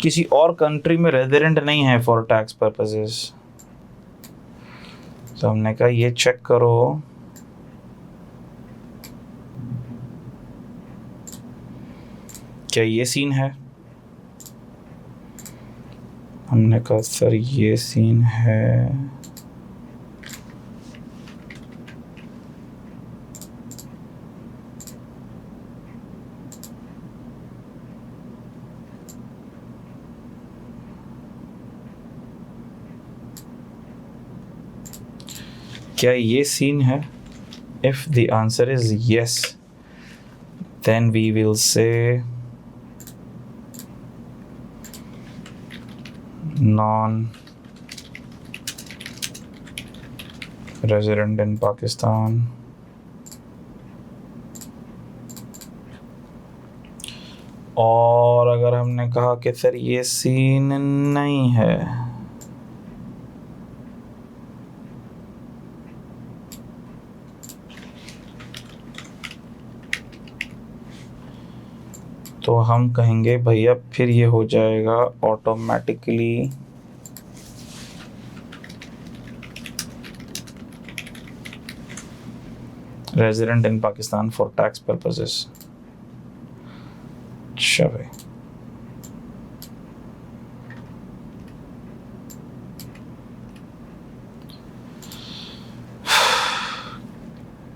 किसी और कंट्री में रेजिडेंट नहीं है फॉर टैक्स पर्पसेस। तो हमने कहा ये चेक करो, क्या ये सीन है? हमने कहा सर ये सीन है। क्या ये सीन है? If the answer is yes, then we will say non-resident in Pakistan और अगर हमने कहा कि सर ये सीन नहीं है, तो हम कहेंगे भैया फिर ये हो जाएगा automatically resident in Pakistan for tax purposes. अच्छा भाई,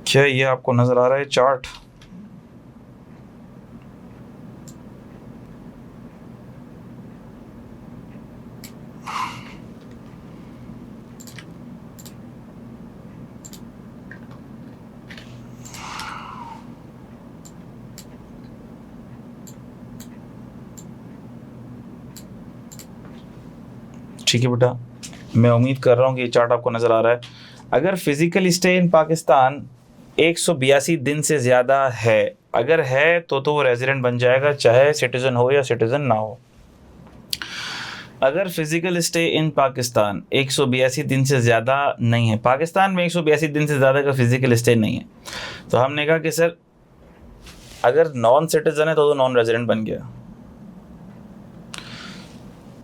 क्या ये आपको नजर आ रहा है चार्ट? ठीक है बेटा, मैं उम्मीद कर रहा हूँ कि ये चार्ट आपको नज़र आ रहा है। अगर फिजिकल स्टे इन पाकिस्तान 182 दिन से ज़्यादा है, अगर है तो वो रेजिडेंट बन जाएगा, चाहे सिटीज़न हो या सिटीज़न ना हो। अगर फिजिकल स्टे इन पाकिस्तान 182 दिन से ज़्यादा नहीं है, पाकिस्तान में 182 दिन से ज़्यादा का फिजिकल स्टे नहीं है, तो हमने कहा कि सर अगर नॉन सिटीज़न है तो नॉन रेजिडेंट बन गया।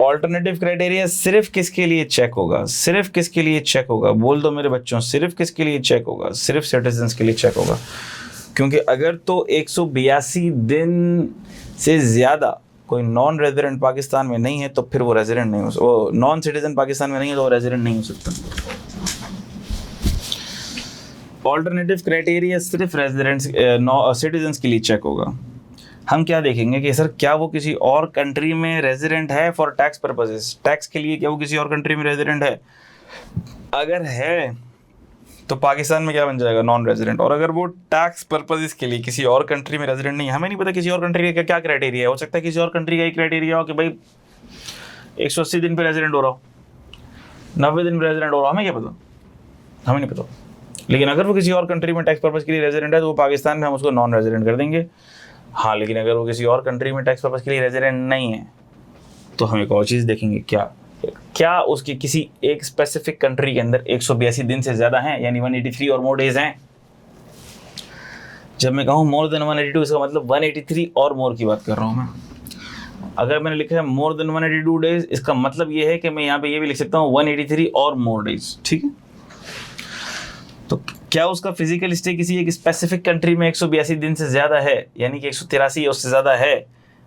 ऑल्टरनेटिव क्राइटेरिया सिर्फ किसके लिए चेक होगा? सिर्फ किसके लिए चेक होगा? बोल दो मेरे बच्चों, सिर्फ किसके लिए चेक होगा? सिर्फ सिटीजन्स के लिए चेक होगा। क्योंकि अगर तो 182 दिन से ज़्यादा कोई नॉन रेजिडेंट पाकिस्तान में नहीं है तो फिर वो रेजिडेंट नहीं हो सकता, वो नॉन सिटीजन पाकिस्तान में नहीं है तो वो रेजिडेंट नहीं हो सकता। ऑल्टरनेटिव क्राइटेरिया सिर्फ रेजिडेंट्स सिटीजन्स के लिए चेक होगा। हम क्या देखेंगे कि सर क्या वो किसी और कंट्री में रेजिडेंट है फॉर टैक्स पर्पसेस, टैक्स के लिए क्या वो किसी और कंट्री में रेजिडेंट है। अगर है तो पाकिस्तान में क्या बन जाएगा, नॉन रेजिडेंट। और अगर वो टैक्स पर्पसेस के लिए किसी और कंट्री में रेजिडेंट नहीं है, हमें नहीं पता किसी और कंट्री का क्या क्राइटेरिया है, हो सकता है किसी और कंट्री का ही क्राइटेरिया हो कि भाई 180 दिन पे रेजिडेंट हो रहा हो, 90 दिन पे रेजिडेंट हो रहा हो, हमें क्या पता, हमें नहीं पता। लेकिन अगर वो किसी और कंट्री में टैक्स पर्पस के लिए रेजिडेंट है तो वो पाकिस्तान में हम उसको नॉन रेजिडेंट कर देंगे। हाँ, लेकिन अगर वो किसी और कंट्री में टैक्स पर्पस के लिए रेजिडेंट नहीं है तो हम एक और चीज़ देखेंगे, क्या उसकी किसी एक स्पेसिफिक कंट्री के अंदर 182 दिन से ज़्यादा हैं, यानी 183 और मोर डेज हैं। जब मैं कहूँ मोर देन 182, इसका मतलब 183 और मोर की बात कर रहा हूँ मैं। अगर मैंने लिखा है मोर देन 182 डेज, इसका मतलब ये है कि मैं यहाँ पे ये भी लिख सकता हूँ 183 और मोर डेज, ठीक है। तो क्या उसका फिजिकल स्टे किसी एक स्पेसिफिक कंट्री में 182 दिन से ज़्यादा है, यानी कि 183 या उससे ज़्यादा है।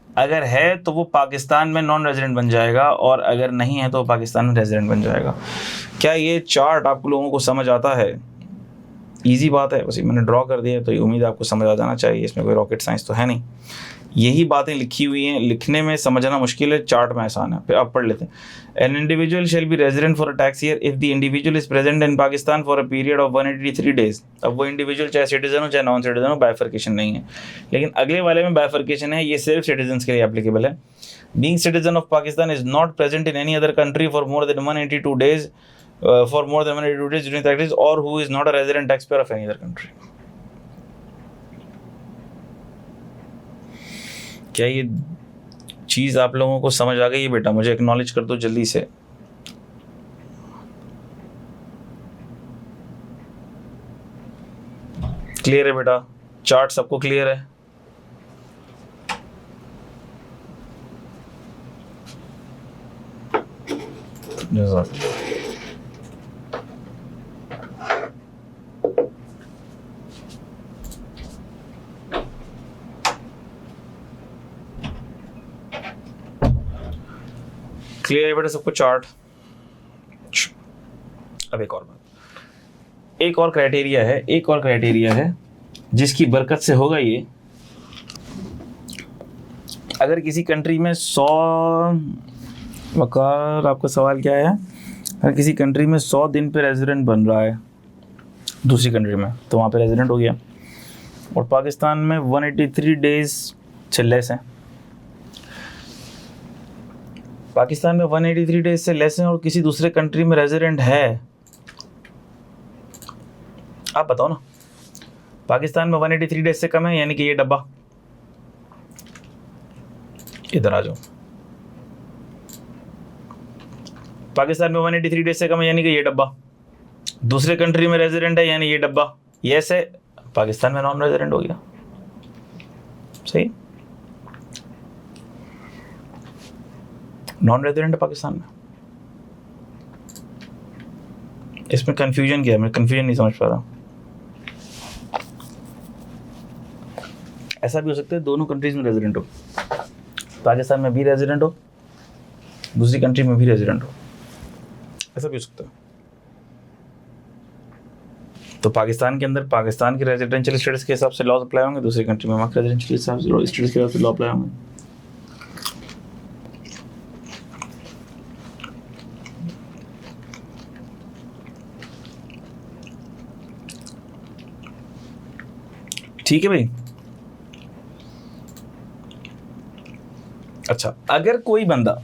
अगर है तो वो पाकिस्तान में नॉन रेजिडेंट बन जाएगा, और अगर नहीं है तो वो पाकिस्तान में रेजिडेंट बन जाएगा। क्या ये चार्ट आप लोगों को समझ आता है? ईजी बात है, बस मैंने ड्रॉ कर दिया, तो ये उम्मीद आपको समझ आ जाना चाहिए, इसमें कोई रॉकेट साइंस तो है नहीं। यही बातें लिखी हुई हैं, लिखने में समझना मुश्किल है, चार्ट में आसान है। फिर आप पढ़ लेते हैं। An individual shall be resident for a tax year if the individual is present in Pakistan for a period of 183 days. अब वो इंडिविजुअल चाहे सिटीजन हो चाहे नॉन सिटीजन हो, बाइफर्केशन नहीं है। लेकिन अगले वाले में बाइफर्केशन है, ये सिर्फ सिटीजन के लिए एप्लीकेबल है। Being citizen of Pakistan is not present in any other country for more than 182 days during tax or who is not a resident taxpayer of any other country। क्या ये चीज़ आप लोगों को समझ आ गई है बेटा? मुझे एक्नॉलेज कर दो जल्दी से। क्लियर है बेटा? चार्ट सबको क्लियर है? क्लियर है बेटा सबको चार्ट? अब एक और बात, एक और क्राइटेरिया है जिसकी बरकत से होगा ये। अगर किसी कंट्री में 100 वकार, आपका सवाल क्या है? अगर किसी कंट्री में 100 दिन पे रेजिडेंट बन रहा है दूसरी कंट्री में, तो वहाँ पे रेजिडेंट हो गया, और पाकिस्तान में 183 डेज से लेस है। पाकिस्तान में 183 डेज से लेस है और किसी दूसरे कंट्री में रेजिडेंट है। आप बताओ ना, पाकिस्तान में 183 डेज से कम है, यानी कि ये डब्बा, इधर आ जाओ। पाकिस्तान में 183 डेज से कम है, यानी कि ये डब्बा। दूसरे कंट्री में रेजिडेंट है, यानी ये डब्बा। ये से पाकिस्तान में नॉन रेजिडेंट हो गया। सही, नॉन रेजिडेंट है पाकिस्तान में। इसमें कंफ्यूजन क्या है? मैं कंफ्यूजन नहीं समझ पा रहा। ऐसा भी हो सकता है दोनों कंट्रीज में रेजिडेंट हो, पाकिस्तान में भी रेजिडेंट हो, दूसरी कंट्री में भी रेजिडेंट हो, ऐसा भी हो सकता है। तो पाकिस्तान के अंदर पाकिस्तान के रेजिडेंशियल स्टेटस के हिसाब से लॉ अप्लाई होंगे, दूसरी कंट्री में वहाँ के रेजिडेंशियल स्टेटस के हिसाब से लॉ अप्लाई होंगे। ठीक है भाई। अच्छा, अगर कोई बंदा,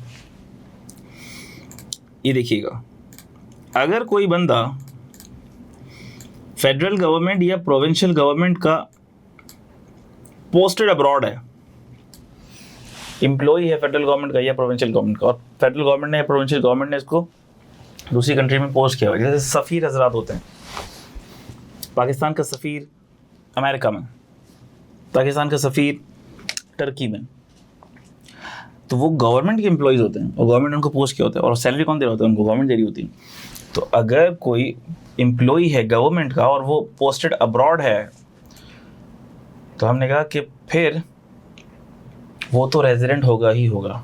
ये देखिएगा, अगर कोई बंदा फेडरल गवर्नमेंट या प्रोविंशियल गवर्नमेंट का पोस्टेड अब्रॉड है, एम्प्लॉय है फेडरल गवर्नमेंट का या प्रोविंशियल गवर्नमेंट का, और फेडरल गवर्नमेंट ने या प्रोविंशियल गवर्नमेंट ने इसको दूसरी कंट्री में पोस्ट किया हुआ, जैसे सफ़ीर हजरात होते हैं। पाकिस्तान का सफ़ीर अमेरिका में, पाकिस्तान का सफ़ीर टर्की में, तो वो गवर्नमेंट के एम्प्लॉयज़ होते हैं और गवर्नमेंट उनको पोस्ट किया होता है, और सैलरी कौन दे रहा होता है? उनको गवर्नमेंट दे रही होती है। तो अगर कोई एम्प्लॉय है गवर्नमेंट का और वो पोस्टेड अब्रॉड है, तो हमने कहा कि फिर वो तो रेजिडेंट होगा ही होगा।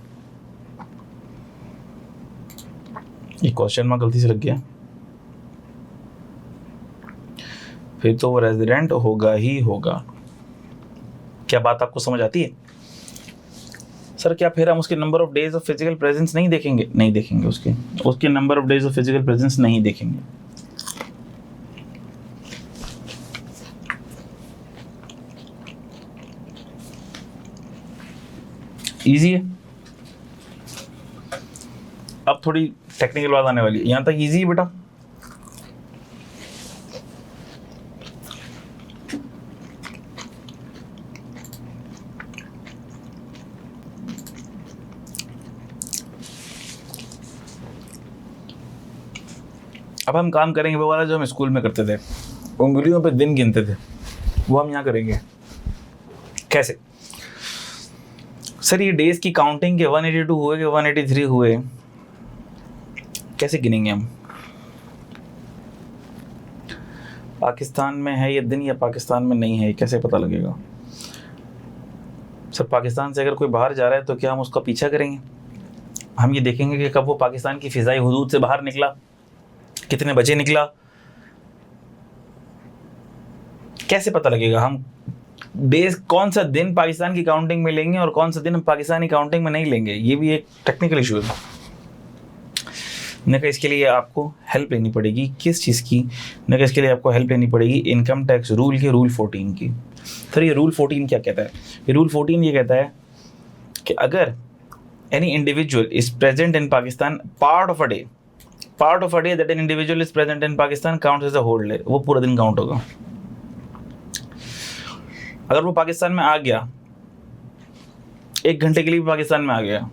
ये क्वेश्चन मार्क गलती से लग गया। फिर तो वो रेजिडेंट होगा ही होगा। क्या बात आपको समझ आती है? सर क्या फिर हम उसके number of days of physical presence नहीं देखेंगे? नहीं देखेंगे, उसके number of days of physical presence नहीं देखेंगे। इजी है। अब थोड़ी टेक्निकल बात आने वाली है। यहां तक इजी है बेटा। अब हम काम करेंगे वो वाला जो हम स्कूल में करते थे, उंगलियों पे दिन गिनते थे, वो हम यहाँ करेंगे। कैसे? सर ये डेज की काउंटिंग के 182 हुए कि 183 हुए, कैसे गिनेंगे हम? पाकिस्तान में है ये दिन या पाकिस्तान में नहीं है, कैसे पता लगेगा? सर पाकिस्तान से अगर कोई बाहर जा रहा है तो क्या हम उसका पीछा करेंगे? हम ये देखेंगे कि कब वो पाकिस्तान की फिजाई हुदूद से बाहर निकला, कितने बजे निकला, कैसे पता लगेगा? हम डेज कौन सा दिन पाकिस्तान की काउंटिंग में लेंगे और कौन सा दिन हम पाकिस्तानी काउंटिंग में नहीं लेंगे, ये भी एक टेक्निकल इशू है। नहीं, इसके लिए आपको हेल्प लेनी पड़ेगी। किस चीज़ की? नहीं, इसके लिए आपको हेल्प लेनी पड़ेगी इनकम टैक्स रूल के रूल 14 की। सर ये रूल 14 क्या कहता है? ये रूल 14 ये कहता है कि अगर any individual is present in Pakistan part of a day that an individual is present in Pakistan counts as a whole day, वो पूरा दिन काउंट होगा। अगर वो पाकिस्तान में आ गया, 1 घंटे के लिए पाकिस्तान में आ गया,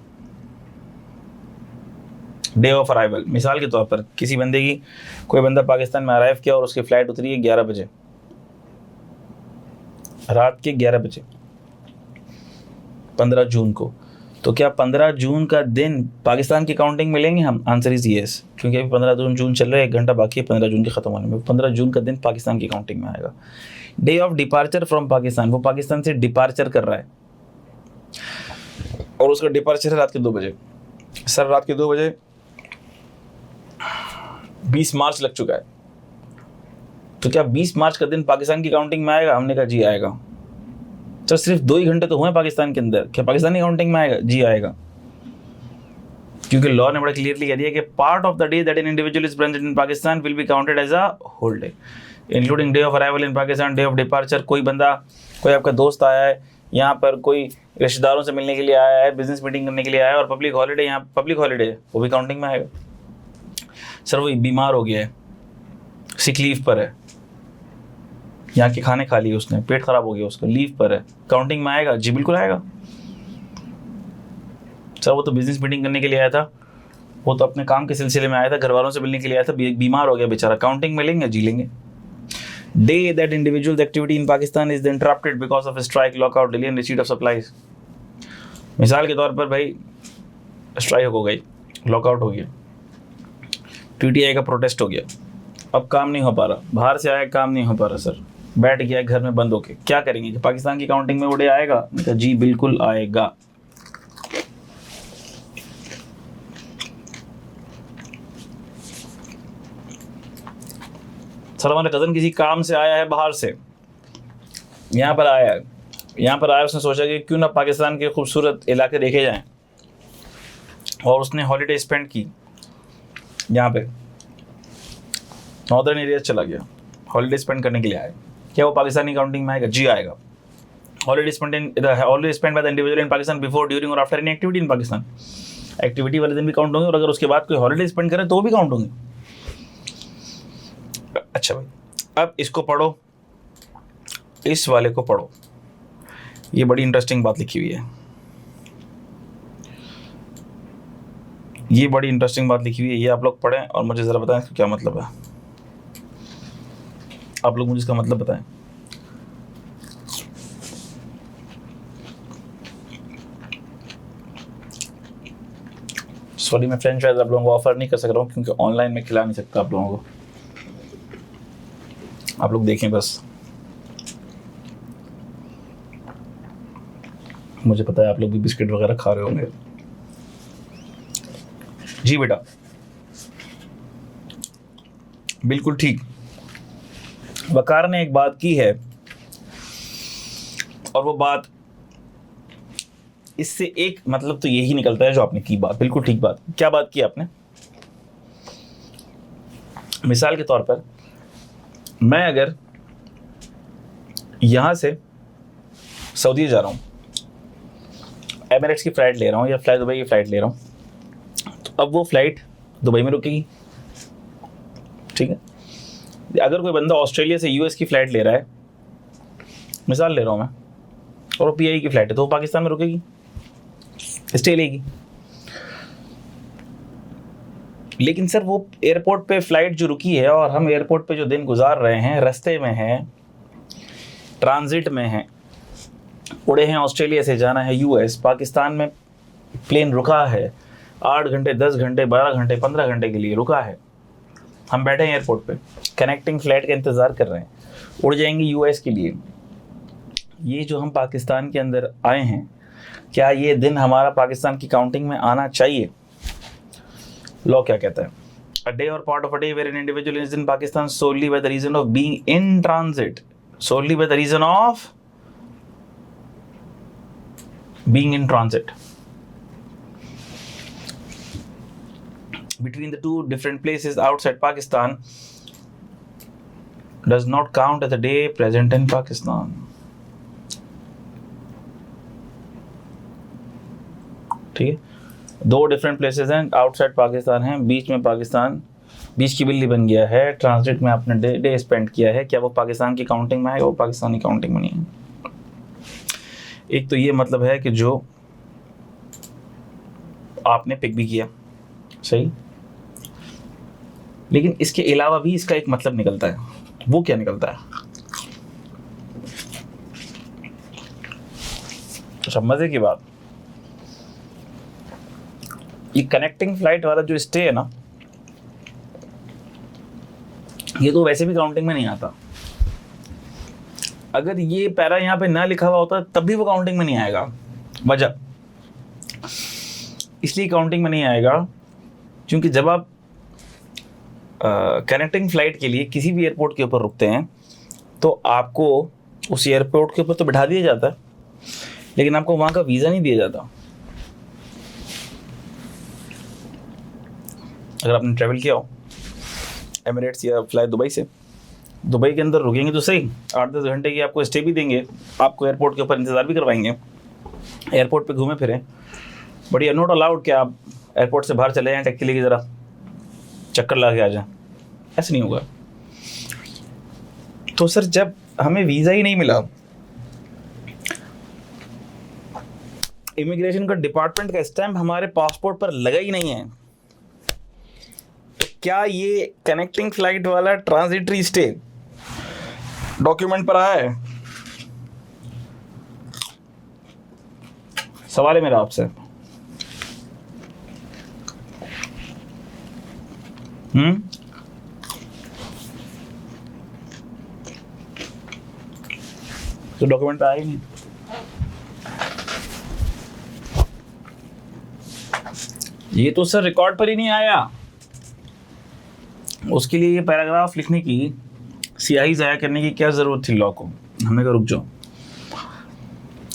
डे ऑफ अराइवल, मिसाल के तौर पर किसी बंदे की, कोई बंदा पाकिस्तान में अराइव किया और उसकी फ़्लाइट उतरी है 11 बजे, रात के 11 बजे 15 जून को, तो क्या 15 जून का दिन पाकिस्तान की काउंटिंग में लेंगे हम? आंसर इज येस, क्योंकि अभी 15 जून चल रहा है, 1 घंटा बाकी है 15 जून के ख़त्म होने में। 15 जून का दिन पाकिस्तान की काउंटिंग में आएगा। Day of departure from Pakistan, वो पाकिस्तान से डिपार्चर कर रहा है और उसका डिपार्चर है रात के 2 बजे। सर रात के 2 बजे 20 मार्च लग चुका है, तो क्या 20 मार्च का दिन पाकिस्तान की काउंटिंग में आएगा? हमने कहा जी आएगा। सर सिर्फ 2 ही घंटे तो हुए पाकिस्तान के अंदर, क्या पाकिस्तानी काउंटिंग में आएगा? जी आएगा, क्योंकि लॉ ने बड़ा क्लियरली कह दिया कि part of the day that an individual is present in Pakistan will be counted as a whole day, including day of arrival in Pakistan, day of departure. कोई बंदा, कोई आपका दोस्त आया है यहाँ पर, कोई रिश्तेदारों से मिलने के लिए आया है, बिजनेस मीटिंग करने के लिए आया है और पब्लिक हॉलीडे, यहाँ पब्लिक हॉलीडे है, वो भी काउंटिंग में आएगा। सर वो बीमार हो गया है, सिक लीव पर है, यहाँ के खाने खा लिए उसने, पेट खराब हो गया उसका, लीव पर है, काउंटिंग में आएगा? जी बिल्कुल आएगा। सर वो तो बिजनेस मीटिंग करने के लिए आया था, वो तो अपने काम के सिलसिले में आया था, घर वालों से मिलने के लिए आया था, बीमार हो गया बेचारा, काउंटिंग में लेंगे? जी लेंगे। Day that individual activity in Pakistan is interrupted because of strike, lockout, delay in receipt of supplies. मिसाल के तौर पर भाई स्ट्राइक हो गई, लॉकआउट हो गया, टीटीआई का प्रोटेस्ट हो गया, अब काम नहीं हो पा रहा, बाहर से आया काम नहीं हो पा रहा, सर बैठ गया घर में बंद होके, क्या करेंगे? कि पाकिस्तान की काउंटिंग में वो डे आएगा? तो जी बिल्कुल आएगा। सर हमारा कज़न किसी काम से आया है बाहर से, यहाँ पर आया है, यहाँ पर आया, उसने सोचा कि क्यों ना पाकिस्तान के खूबसूरत इलाके देखे जाएं, और उसने हॉलीडे स्पेंड की यहाँ पे, नॉर्दर्न एरिया चला गया, हॉलीडे स्पेंड करने के लिए आया, क्या वो पाकिस्तानी काउंटिंग में आएगा? जी आएगा। Holiday spend by the individual in Pakistan before, during और after any activity in Pakistan, activity वाले दिन भी काउंट होंगे और अगर उसके बाद कोई हॉलीडे स्पेंड करे तो भी काउंट होंगे। अच्छा भाई, अब इसको पढ़ो, इस वाले को पढ़ो, ये बड़ी इंटरेस्टिंग बात लिखी हुई है, ये बड़ी इंटरेस्टिंग बात लिखी हुई है, ये आप लोग पढ़ें और मुझे ज़रा बताएं इसका क्या मतलब है। आप लोग मुझे इसका मतलब बताएं। सॉरी मैं फ्रेंच फ्राइज आप लोगों को ऑफर नहीं कर सक रहा हूँ क्योंकि ऑनलाइन में खिला नहीं सकता आप लोगों को, आप लोग देखें बस, मुझे पता है आप लोग भी बिस्किट वगैरह खा रहे होंगे। जी बेटा बिल्कुल ठीक, वकार ने एक बात की है, और वो बात, इससे एक मतलब तो यही निकलता है जो आपने की बात, बिल्कुल ठीक बात। क्या बात की आपने? मिसाल के तौर पर मैं अगर यहां से सऊदी जा रहा हूं, एमिरेट्स की फ्लाइट ले रहा हूं या फ्लाई दुबई की फ्लाइट ले रहा हूं, तो अब वो फ्लाइट दुबई में रुकेगी, ठीक है। अगर कोई बंदा ऑस्ट्रेलिया से यूएस की फ्लाइट ले रहा है, मिसाल ले रहा हूं मैं, और वो पीआई की फ्लाइट है, तो वो पाकिस्तान में रुकेगी, स्टे लेगी। लेकिन सर वो एयरपोर्ट पे फ्लाइट जो रुकी है और हम एयरपोर्ट पे जो दिन गुजार रहे हैं, रास्ते में हैं, ट्रांजिट में हैं, उड़े हैं ऑस्ट्रेलिया से, जाना है यूएस, पाकिस्तान में प्लेन रुका है 8 घंटे 10 घंटे 12 घंटे 15 घंटे के लिए रुका है, हम बैठे हैं एयरपोर्ट पे, कनेक्टिंग फ्लाइट का इंतज़ार कर रहे हैं, उड़ जाएंगे यूएस के लिए। ये जो हम पाकिस्तान के अंदर आए हैं, क्या ये दिन हमारा पाकिस्तान की काउंटिंग में आना चाहिए? लॉ क्या कहता है? अ डे और part of a day where an individual is in Pakistan solely by the reason of being in transit, solely by the reason of being in transit between the two different places outside Pakistan does not count as a day present in Pakistan. ठीक है, 2 different places हैं, outside Pakistan हैं, बीच में पाकिस्तान, बीच की बिल्ली बन गया है, ट्रांसलेट में आपने डे स्पेंड किया है, क्या वो पाकिस्तान की काउंटिंग में आएगा? वो पाकिस्तानी काउंटिंग में नहीं है। एक तो ये मतलब है कि जो आपने पिक भी किया, सही, लेकिन इसके अलावा भी इसका एक मतलब निकलता है। वो क्या निकलता है? अच्छा, मजे की बात, ये कनेक्टिंग फ्लाइट वाला जो स्टे है ना, ये तो वैसे भी काउंटिंग में नहीं आता। अगर ये पैरा यहाँ पे ना लिखा हुआ होता तब भी वो काउंटिंग में नहीं आएगा। वजह इसलिए काउंटिंग में नहीं आएगा क्योंकि जब आप कनेक्टिंग फ्लाइट के लिए किसी भी एयरपोर्ट के ऊपर रुकते हैं तो आपको उस एयरपोर्ट के ऊपर तो बिठा दिया जाता है, लेकिन आपको वहाँ का वीज़ा नहीं दिया जाता। अगर आपने ट्रैवल किया हो एमिरेट्स या फ्लाई दुबई से, दुबई के अंदर रुकेंगे तो सही, 8-10 घंटे की आपको स्टे भी देंगे, आपको एयरपोर्ट के ऊपर इंतज़ार भी करवाएंगे, एयरपोर्ट पे घूमे फिरें, बट ये नॉट अलाउड कि आप एयरपोर्ट से बाहर चले जाएँ, टैक्सी लेके ज़रा चक्कर ला के आ जाएँ, ऐसे नहीं होगा। तो सर जब हमें वीज़ा ही नहीं मिला, इमिग्रेशन का डिपार्टमेंट का स्टैम्प हमारे पासपोर्ट पर लगा ही नहीं है, तो क्या ये कनेक्टिंग फ्लाइट वाला ट्रांजिटरी स्टे डॉक्यूमेंट पर आया है? सवाल है मेरा आपसे। तो डॉक्यूमेंट आया ही नहीं। ये तो सर रिकॉर्ड पर ही नहीं आया, उसके लिए ये पैराग्राफ लिखने की, स्याही ज़ाया करने की क्या ज़रूरत थी लॉ को? हमने कहा रुक जाओ,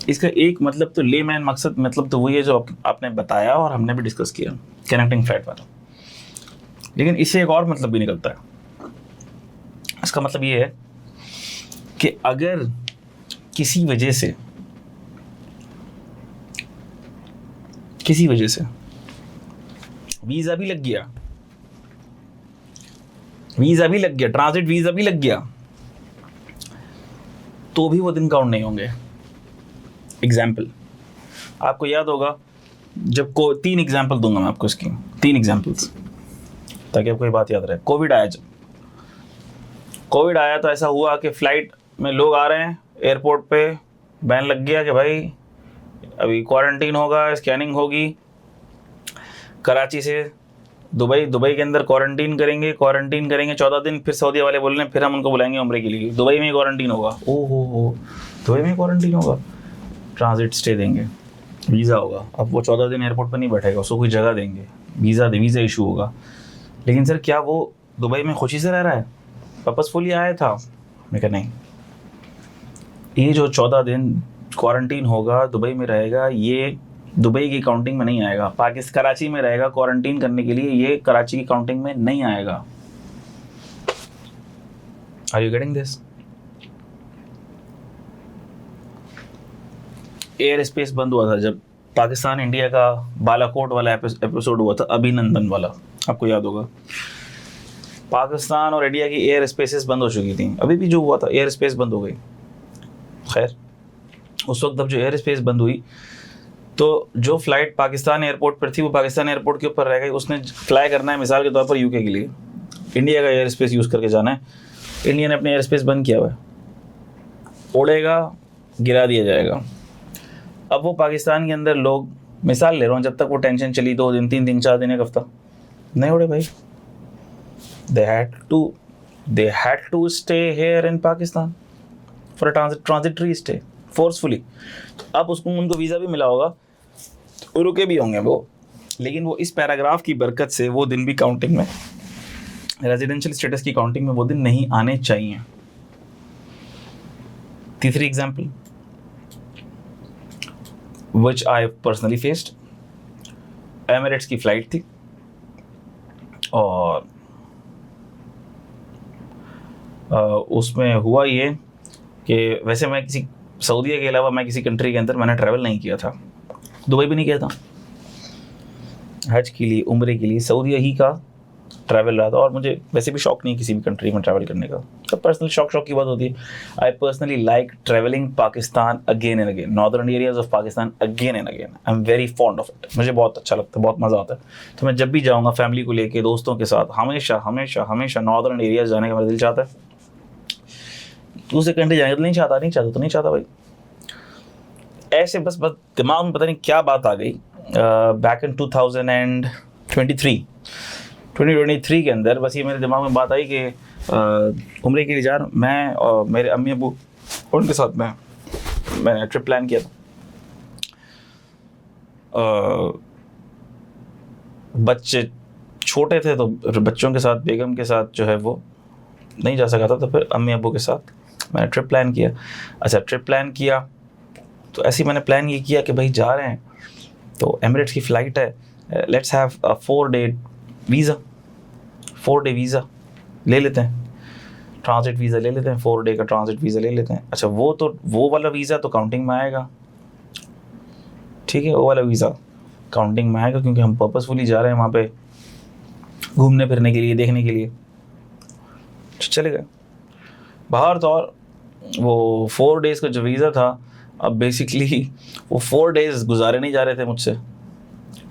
इसका एक मतलब तो लेमैन मकसद मतलब तो वही है जो आपने बताया और हमने भी डिस्कस किया, कनेक्टिंग फ्लाइट वाला, लेकिन इससे एक और मतलब भी निकलता है। इसका मतलब ये है कि अगर किसी वजह से वीज़ा भी लग गया, ट्रांजिट वीज़ा भी लग गया, तो भी वो दिन काउंट नहीं होंगे। एग्जाम्पल आपको याद होगा, जब 3 एग्जाम्पल दूंगा मैं आपको, इसकी 3 एग्जाम्पल्स ताकि आपको ये बात याद रहे। कोविड आया तो ऐसा हुआ कि फ़्लाइट में लोग आ रहे हैं, एयरपोर्ट पे बैन लग गया कि भाई अभी क्वारंटीन होगा, स्कैनिंग होगी, कराची से दुबई के अंदर क्वारंटीन करेंगे 14 दिन, फिर सऊदी वाले बोल रहे हैं फिर हम उनको बुलाएंगे उम्रे के लिए, दुबई में ही क्वारंटीन होगा। ओहो, दुबई में क्वारंटीन होगा, ट्रांजिट स्टे देंगे, वीज़ा होगा। अब वो 14 दिन एयरपोर्ट पर नहीं बैठेगा, उसको कोई जगह देंगे, वीज़ा इशू होगा। लेकिन सर क्या वो दुबई में खुशी से रह रहा है? पर्पसफुली आया था, मैं कहा नहीं, ये जो 14 दिन क्वारंटीन होगा, दुबई में रहेगा, ये दुबई की काउंटिंग में नहीं आएगा। कराची में रहेगा क्वारंटीन करने के लिए, ये कराची की काउंटिंग में नहीं आएगा। Are you getting this? Air space बंद हुआ था जब पाकिस्तान इंडिया का बालाकोट वाला एपिसोड हुआ था, अभिनंदन वाला, आपको याद होगा। पाकिस्तान और इंडिया की एयर स्पेसेस बंद हो चुकी थी। अभी भी जो हुआ था, एयर स्पेस बंद हो गई। खैर, उस वक्त जब जो एयर स्पेस बंद हुई तो जो फ्लाइट पाकिस्तान एयरपोर्ट पर थी वो पाकिस्तान एयरपोर्ट के ऊपर रह गई। उसने फ्लाई करना है मिसाल के तौर पर यूके के लिए, इंडिया का एयर स्पेस यूज़ करके जाना है, इंडिया ने अपने एयर स्पेस बंद किया हुआ है, उड़ेगा, गिरा दिया जाएगा। अब वो पाकिस्तान के अंदर लोग, मिसाल ले रहा हूँ, जब तक वो टेंशन चली 2 दिन 3 दिन 4 दिन 1 हफ्ता नहीं उड़े भाई। they had to stay here in Pakistan for a transitory stay forcefully। अब उनको वीज़ा भी मिला होगा, रुके भी होंगे वो, लेकिन वो इस पैराग्राफ की बरकत से वो दिन भी काउंटिंग में, रेजिडेंशियल स्टेटस की काउंटिंग में वो दिन नहीं आने चाहिए। तीसरी example which I personally faced, Emirates की फ़्लाइट थी और उसमें हुआ ये कि वैसे मैं किसी सऊदीया के अलावा मैं किसी कंट्री के अंदर मैंने ट्रैवल नहीं किया था, दुबई भी नहीं किया था। हज के लिए, उम्रे के लिए सऊदीया ही का ट्रैवल रहा था और मुझे वैसे भी शौक नहीं किसी भी कंट्री में ट्रैवल करने का। तो पर्सनल शौक की बात होती है। I personally like travelling Pakistan again and again, northern areas of Pakistan again and again. I am very fond of it, मुझे बहुत अच्छा लगता है, बहुत मज़ा आता है। तो मैं जब भी जाऊँगा फैमिली को लेके, दोस्तों के साथ, हमेशा हमेशा हमेशा नॉर्दर्न एरियाज जाने का मेरा दिल चाहता है। दूसरे कंट्री जाने का नहीं चाहता भाई। ऐसे बस दिमाग में पता नहीं क्या बात आ गई। बैक इन 2023 के अंदर बस ये मेरे दिमाग में बात आई कि उम्रे के लिए जा रहा हूँ मैं और मेरे अम्मी अबू, उनके साथ मैंने ट्रिप प्लान किया था। बच्चे छोटे थे तो बच्चों के साथ, बेगम के साथ जो है वो नहीं जा सका था, तो फिर अम्मी अबू के साथ मैंने ट्रिप प्लान किया। अच्छा, ट्रिप प्लान किया तो ऐसे ही मैंने प्लान ये किया कि भाई जा रहे हैं तो एमिरेट्स की फ़्लाइट है, let's have a 4-day visa ले लेते हैं, ट्रांजिट वीज़ा ले लेते हैं, 4 डे का ट्रांजिट वीज़ा ले लेते हैं। अच्छा, वो वाला वीज़ा तो काउंटिंग में आएगा, ठीक है, वो वाला वीज़ा काउंटिंग में आएगा क्योंकि हम पर्पसफुली जा रहे हैं वहाँ पे घूमने फिरने के लिए, देखने के लिए। चले गए बाहर। तो और वो 4 days का जो वीज़ा था, अब बेसिकली वो 4 days गुजारे नहीं जा रहे थे मुझसे,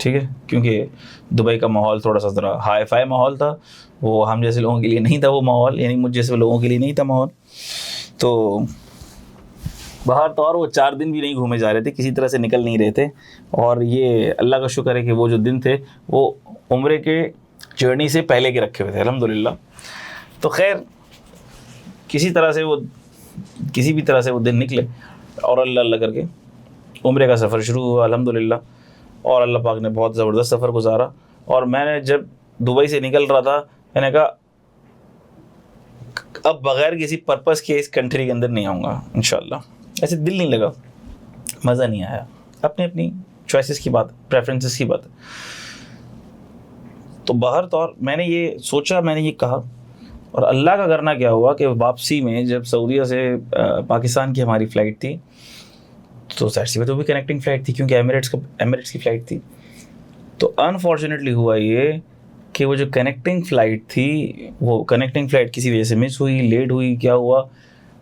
ठीक है, क्योंकि दुबई का माहौल थोड़ा सा ज़रा हाई फाई माहौल था, वो हम जैसे लोगों के लिए नहीं था वो माहौल, यानी मुझ जैसे लोगों के लिए नहीं था माहौल। तो बाहर तो और वो 4 दिन भी नहीं घूमे जा रहे थे, किसी तरह से निकल नहीं रहे थे। और ये अल्लाह का शुक्र है कि वो जो दिन थे वो उम्रे के जर्नी से पहले के रखे हुए थे, अल्हम्दुलिल्लाह। तो खैर किसी भी तरह से वो दिन निकले और अल्लाह करके उम्रे का सफ़र शुरू हुआ, अल्हम्दुलिल्लाह। और अल्लाह पाक ने बहुत ज़बरदस्त सफ़र गुजारा। और मैंने जब दुबई से निकल रहा था, मैंने कहा अब बग़ैर किसी पर्पस के इस कंट्री के अंदर नहीं आऊँगा इंशाल्लाह। ऐसे दिल नहीं लगा, मज़ा नहीं आया। अपनी चॉइसेस की बात, प्रेफरेंसेस की बात। तो बाहर तो और मैंने ये सोचा, मैंने ये कहा, और अल्लाह का करना क्या हुआ कि वापसी में जब सऊदीया से पाकिस्तान की हमारी फ़्लाइट थी, तो ज़ाहिर सी बात वो भी कनेक्टिंग फ़्लाइट थी क्योंकि एमिरेट्स की फ़्लाइट थी। तो अनफॉर्चुनेटली हुआ ये कि वो जो कनेक्टिंग फ़्लाइट थी, वो कनेक्टिंग फ़्लाइट किसी वजह से मिस हुई, लेट हुई, क्या हुआ,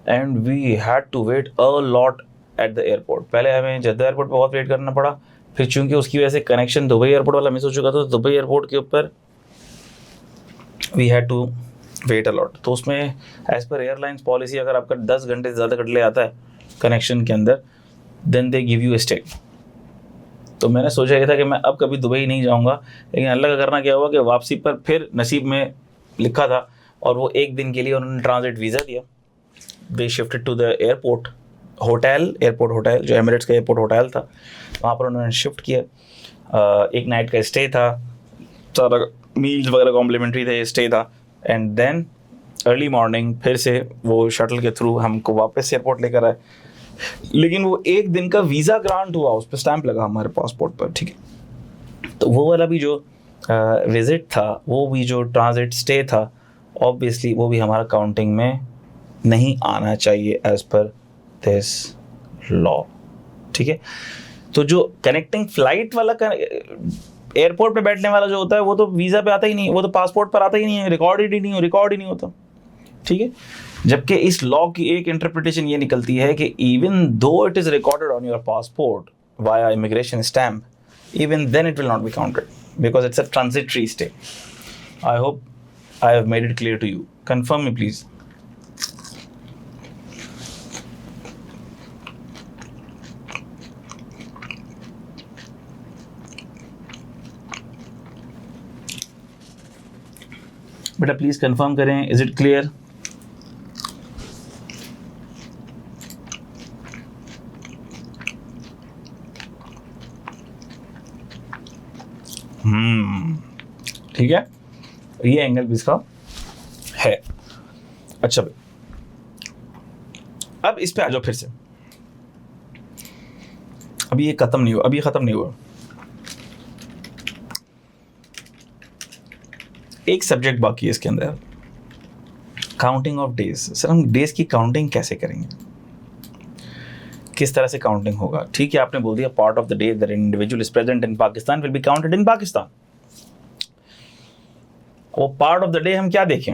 and we had to wait a lot at the airport. पहले हमें जद्दा एयरपोर्ट पर बहुत वेट करना पड़ा, फिर चूँकि उसकी वजह से कनेक्शन दुबई एयरपोर्ट वाला मिस हो चुका था, तो दुबई एयरपोर्ट के ऊपर we had to wait a lot. तो उसमें एज़ पर एयरलाइंस पॉलिसी अगर आपका 10 घंटे से ज़्यादा कट ले आता है कनेक्शन के अंदर, then they give you a stay. तो मैंने सोचा ये था कि मैं अब कभी दुबई नहीं जाऊंगा, लेकिन अल्लाह का करना क्या हुआ कि वापसी पर फिर नसीब में लिखा था और वो 1 दिन के लिए उन्होंने ट्रांजिट वीज़ा दिया। They shifted to the airport hotel, जो एमिरेट्स का एयरपोर्ट होटल था, वहाँ पर उन्होंने शिफ्ट किया। 1 नाइट का स्टे था, सारा मील्स वगैरह कॉम्प्लीमेंट्री थे, स्टे था, एंड देन अर्ली मॉर्निंग फिर से वो शटल के थ्रू हमको वापस एयरपोर्ट लेकर आए, लेकिन वो एक दिन का वीज़ा ग्रांट हुआ, उस पर स्टैंप लगा हमारे पासपोर्ट पर, ठीक है। तो वो वाला भी जो विज़िट था, वो भी जो ट्रांजिट स्टे था, ऑब्वियसली वो भी हमारा काउंटिंग में नहीं आना चाहिए एज़ पर दिस लॉ, ठीक है। तो जो कनेक्टिंग फ्लाइट वाला एयरपोर्ट पे बैठने वाला जो होता है, वो तो वीज़ा पे आता ही नहीं, वो तो पासपोर्ट पर आता ही नहीं है, रिकॉर्ड ही नहीं होता, ठीक है। जबकि इस लॉ की एक इंटरप्रिटेशन ये निकलती है कि even though it is recorded on your passport via immigration stamp, even then it will not be counted because it's a transitory stay. I hope I have made it clear to you. Confirm me please. बेटा please confirm करें, is it clear? ठीक है, ये angle भी इसका है। अच्छा भाई, अब इस पे आ जाओ फिर से। अभी ये खत्म नहीं हुआ, अभी ये खत्म नहीं हुआ। एक सब्जेक्ट बाकी है इसके अंदर, काउंटिंग ऑफ डेज। सर हम डेज की काउंटिंग कैसे करेंगे, किस तरह से काउंटिंग होगा? ठीक है, आपने बोल दिया part of the day that individual is present in Pakistan will be counted in Pakistan. वो पार्ट ऑफ द डे हम क्या देखें?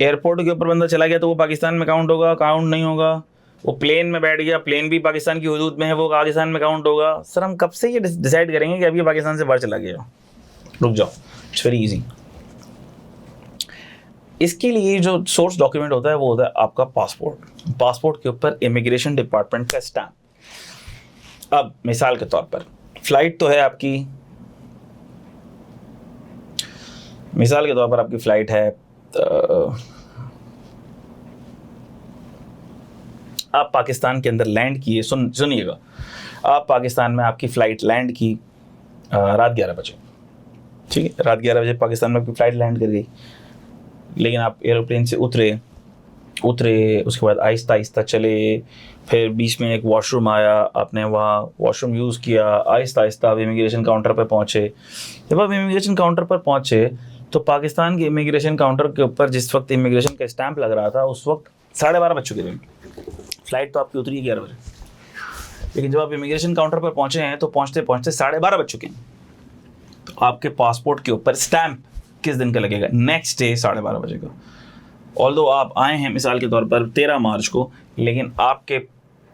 एयरपोर्ट के ऊपर बंदा चला गया तो वो पाकिस्तान में काउंट होगा? काउंट नहीं होगा। वो प्लेन में बैठ गया, प्लेन भी पाकिस्तान की हुदूद में है, वो पाकिस्तान में काउंट होगा? सर हम कब से ये डिसाइड करेंगे कि अभी पाकिस्तान से बाहर चला गया? रुक जाओ, इट्स वेरी इजी। इसके लिए जो सोर्स डॉक्यूमेंट होता है वो होता है आपका पासपोर्ट। पासपोर्ट के ऊपर इमिग्रेशन डिपार्टमेंट का स्टैम्प। अब मिसाल के तौर पर फ्लाइट तो है आपकी, मिसाल के तौर पर आपकी फ्लाइट है, आप पाकिस्तान के अंदर लैंड किए, सुनिएगा, आप पाकिस्तान में आपकी फ़्लाइट लैंड की रात 11 बजे, ठीक है, रात 11 बजे पाकिस्तान में आपकी फ़्लाइट लैंड कर गई। लेकिन आप एरोप्लेन से उतरे, उसके बाद आहिस्ता आहिस्ता चले, फिर बीच में एक वॉशरूम आया, आपने वहाँ वॉशरूम यूज़ किया, आहिस्ता आहिस्ता आप इमिग्रेशन काउंटर पर पहुँचे। जब आप इमिग्रेशन काउंटर पर पहुँचे तो पाकिस्तान के इमिग्रेशन काउंटर के ऊपर जिस वक्त इमिग्रेशन का स्टैंप लग रहा था उस वक्त 12:30 बज चुके थे। फ़्लाइट तो आपकी उतरी 11 बजे, लेकिन जब आप इमिग्रेशन काउंटर पर पहुँचे हैं तो पहुँचते पहुँचते 12:30 बज चुके हैं। तो आपके पासपोर्ट के ऊपर स्टैंप किस दिन का लगेगा? नेक्स्ट डे 12:30 बजे का। ऑल्दो आप आए हैं मिसाल के तौर पर 13 मार्च को, लेकिन आपके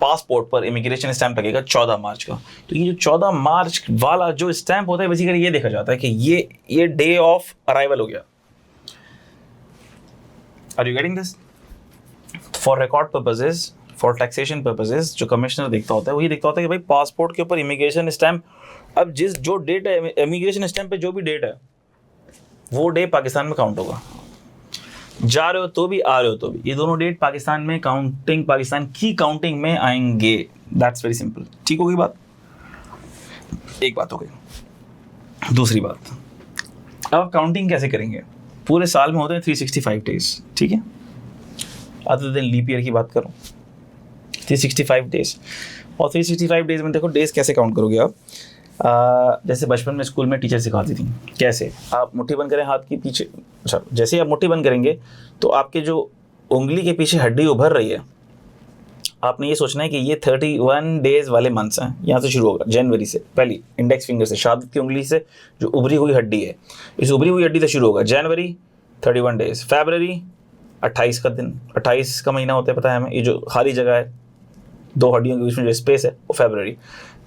पासपोर्ट पर इमिग्रेशन स्टैंप लगेगा 14 मार्च का। तो ये जो 14 मार्च वाला जो स्टैंप होता है, बेसिकली ये देखा जाता है कि ये डे ऑफ अराइवल हो गया। Are you getting this? For record purposes, for taxation purposes, जो कमिश्नर देखता होता है वही देखता होता है कि भाई पासपोर्ट के ऊपर इमिग्रेशन स्टैंप, अब जो डेट है इमिग्रेशन स्टैंप पे, जो भी डेट है वो डे पाकिस्तान में काउंट होगा। जा रहे हो तो भी, आ रहे हो तो भी, ये दोनों डेट पाकिस्तान में काउंटिंग, पाकिस्तान की काउंटिंग में आएंगे। That's very simple. ठीक होगी बात? एक बात हो गई। दूसरी बात, अब काउंटिंग कैसे करेंगे? पूरे साल में होते हैं 365 डेज, ठीक है, अदर देन लीप ईयर की बात करूं, 365 डेज। और 365 डेज में देखो डेज कैसे काउंट करोगे आप? जैसे बचपन में स्कूल में टीचर सिखाती थी, कैसे आप मुट्ठी बंद करें हाथ की पीछे। अच्छा, जैसे आप मुट्ठी बंद करेंगे तो आपके जो उंगली के पीछे हड्डी उभर रही है, आपने ये सोचना है कि ये 31 डेज वाले मंथ्स हैं। यहाँ से शुरू होगा, जनवरी से, पहली इंडेक्स फिंगर से, शहादत की उंगली से जो उभरी हुई हड्डी है, इस उभरी हुई हड्डी से शुरू होगा। जनवरी 31 डेज, फरवरी 28 का दिन, 28 का महीना होता है, पता है हमें। ये जो खाली जगह है, दो हड्डियों के बीच में जो स्पेस है, वो फरवरी।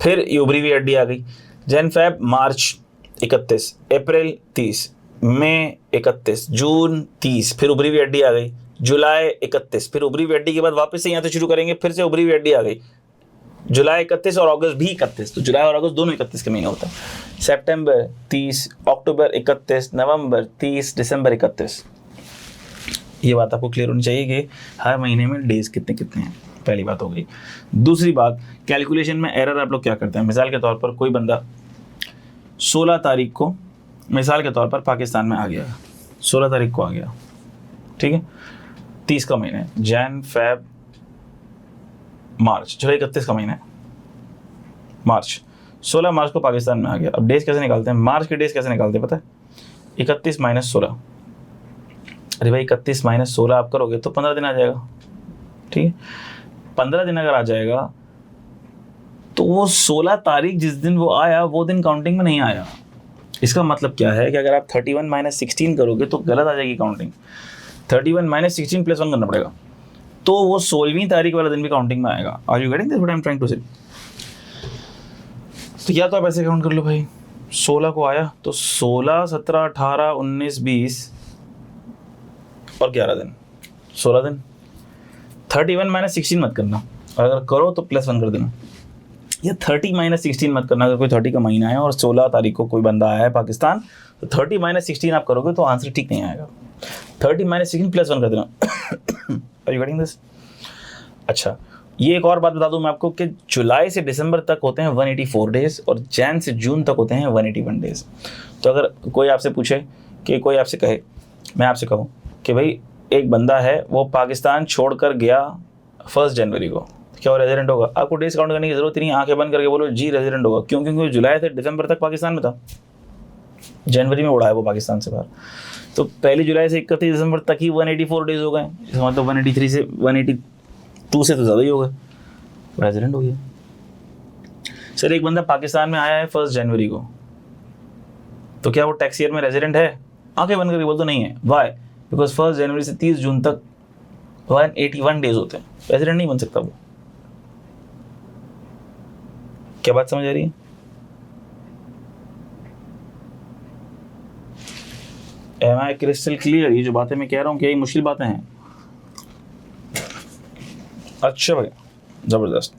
फिर ये उभरी हुई हड्डी आ गई, जन फेब मार्च 31, अप्रैल 30, मई 31, जून 30, फिर उभरी हुई हड्डी आ गई, जुलाई 31, फिर उभरी हुई हड्डी के बाद वापस से यहाँ से शुरू करेंगे, फिर से उभरी हुई हड्डी आ गई, जुलाई 31 और अगस्त भी 31, तो जुलाई और अगस्त दोनों 31 के महीना होता है। सितंबर 30, अक्टूबर 31, नवंबर 30, दिसंबर 31। ये बात आपको क्लियर होनी चाहिए कि हर महीने में डेज कितने कितने हैं। पहली बात हो गई। दूसरी बात, कैलकुलेशन में एरर आप लोग क्या करते हैं? मिसाल के तौर पर कोई बंदा 16 तारीख को मिसाल के तौर पर पाकिस्तान में आ गया, 16 तारीख को आ गया, ठीक है, 30 का महीना है, जैन फेब मार्च, जुलाई 31 का महीना है, मार्च 16 मार्च को पाकिस्तान में आ गया। अब डेज कैसे निकालते हैं, मार्च के डेज कैसे निकालते हैं पता है, 31 माइनस 16। अरे भाई 31 माइनस 16 आप करोगे तो 15 दिन आ जाएगा, ठीक है। 15 दिन अगर आ जाएगा तो वो 16 तारीख जिस दिन वो आया वो दिन काउंटिंग में नहीं आया। इसका मतलब क्या है कि अगर आप 31 माइनस 16 करोगे तो गलत आ जाएगी काउंटिंग। 31 माइनस 16 प्लस 1 करना पड़ेगा, तो वो 16वीं तारीख वाला दिन भी काउंटिंग में आएगा। Are you getting this what I am trying to say? तो या तो आप ऐसे काउंट कर लो भाई, 16 को आया तो 16, 17, 18, 19, 20 और 11 दिन, 16 दिन। 31 माइनस 16 मत करना, अगर करो तो प्लस 1 कर देना। या 30 माइनस 16 मत करना, अगर कोई 30 का महीना है और 16 तारीख को कोई बंदा आया है पाकिस्तान, तो 30 माइनस 16 आप करोगे तो आंसर ठीक नहीं आएगा। 30 माइनस 16 प्लस 1 कर देना। Are you getting this? अच्छा, ये एक और बात बता दूं मैं आपको कि जुलाई से दिसंबर तक होते हैं 184 डेज और जैन से जून तक होते हैं 181 डेज। तो अगर कोई आपसे पूछे कि कोई आपसे कहे, मैं आपसे कहूँ कि भाई एक बंदा है वो पाकिस्तान छोड़कर गया 1 जनवरी को, क्या वो रेजिडेंट होगा? आपको डेज काउंट करने की जरूरत ही नहीं, आंखें बंद करके बोलो जी रेजिडेंट होगा। क्यों? क्योंकि जुलाई से दिसंबर तक पाकिस्तान में था, जनवरी में उड़ा है वो पाकिस्तान से बाहर। तो 1 जुलाई से 31 दिसंबर तक ही 184 डेज हो गए, इसका मतलब 183 से 182 से तो ज़्यादा ही हो गए, रेजिडेंट हो गया। सर एक बंदा पाकिस्तान में आया है 1 जनवरी को, तो क्या वो टैक्स ईयर में रेजिडेंट है? आंखें बंद करके बोल तो नहीं है। वाई? बिकॉज 1 जनवरी से 30 जून तक 181 डेज होते हैं, रेजिडेंट नहीं बन सकता वो। क्या बात समझ आ रही है? एम आई क्रिस्टल क्लियर? ये जो बातें मैं कह रहा हूँ क्या ये मुश्किल बातें हैं? अच्छा भाई, जबरदस्त।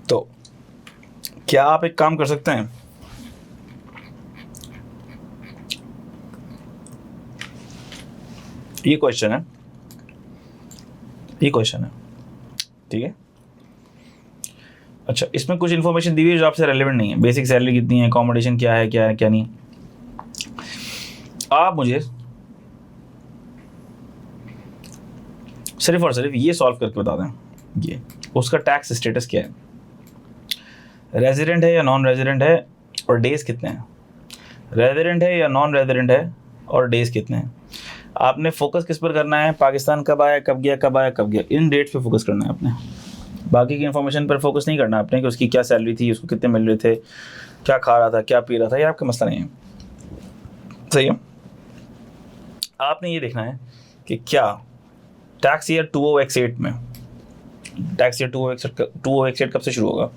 तो क्या आप एक काम कर सकते हैं, ये क्वेश्चन है, ठीक है। अच्छा, इसमें कुछ इन्फॉर्मेशन दी हुई है जो आपसे रेलेवेंट नहीं है। बेसिक सैलरी कितनी है, अकोमोडेशन क्या है क्या नहीं। आप मुझे सिर्फ और सिर्फ ये सॉल्व करके बता दें, ये उसका टैक्स स्टेटस क्या है, रेजिडेंट है या नॉन रेजिडेंट है, और डेज कितने हैं। रेजिडेंट है या नॉन रेजिडेंट है और डेज कितने हैं। आपने फोकस किस पर करना है, पाकिस्तान कब आया, कब गया, कब आया, कब गया, इन डेट्स पे फोकस करना है आपने। बाकी की इन्फॉर्मेशन पर फोकस नहीं करना आपने कि उसकी क्या सैलरी थी, उसको कितने मिल रहे थे, क्या खा रहा था, क्या पी रहा था, ये आपका मसला नहीं है। सही है। आपने ये देखना है कि क्या टैक्स ईयर 2018 में, टैक्स ईयर 2018 कब से शुरू होगा?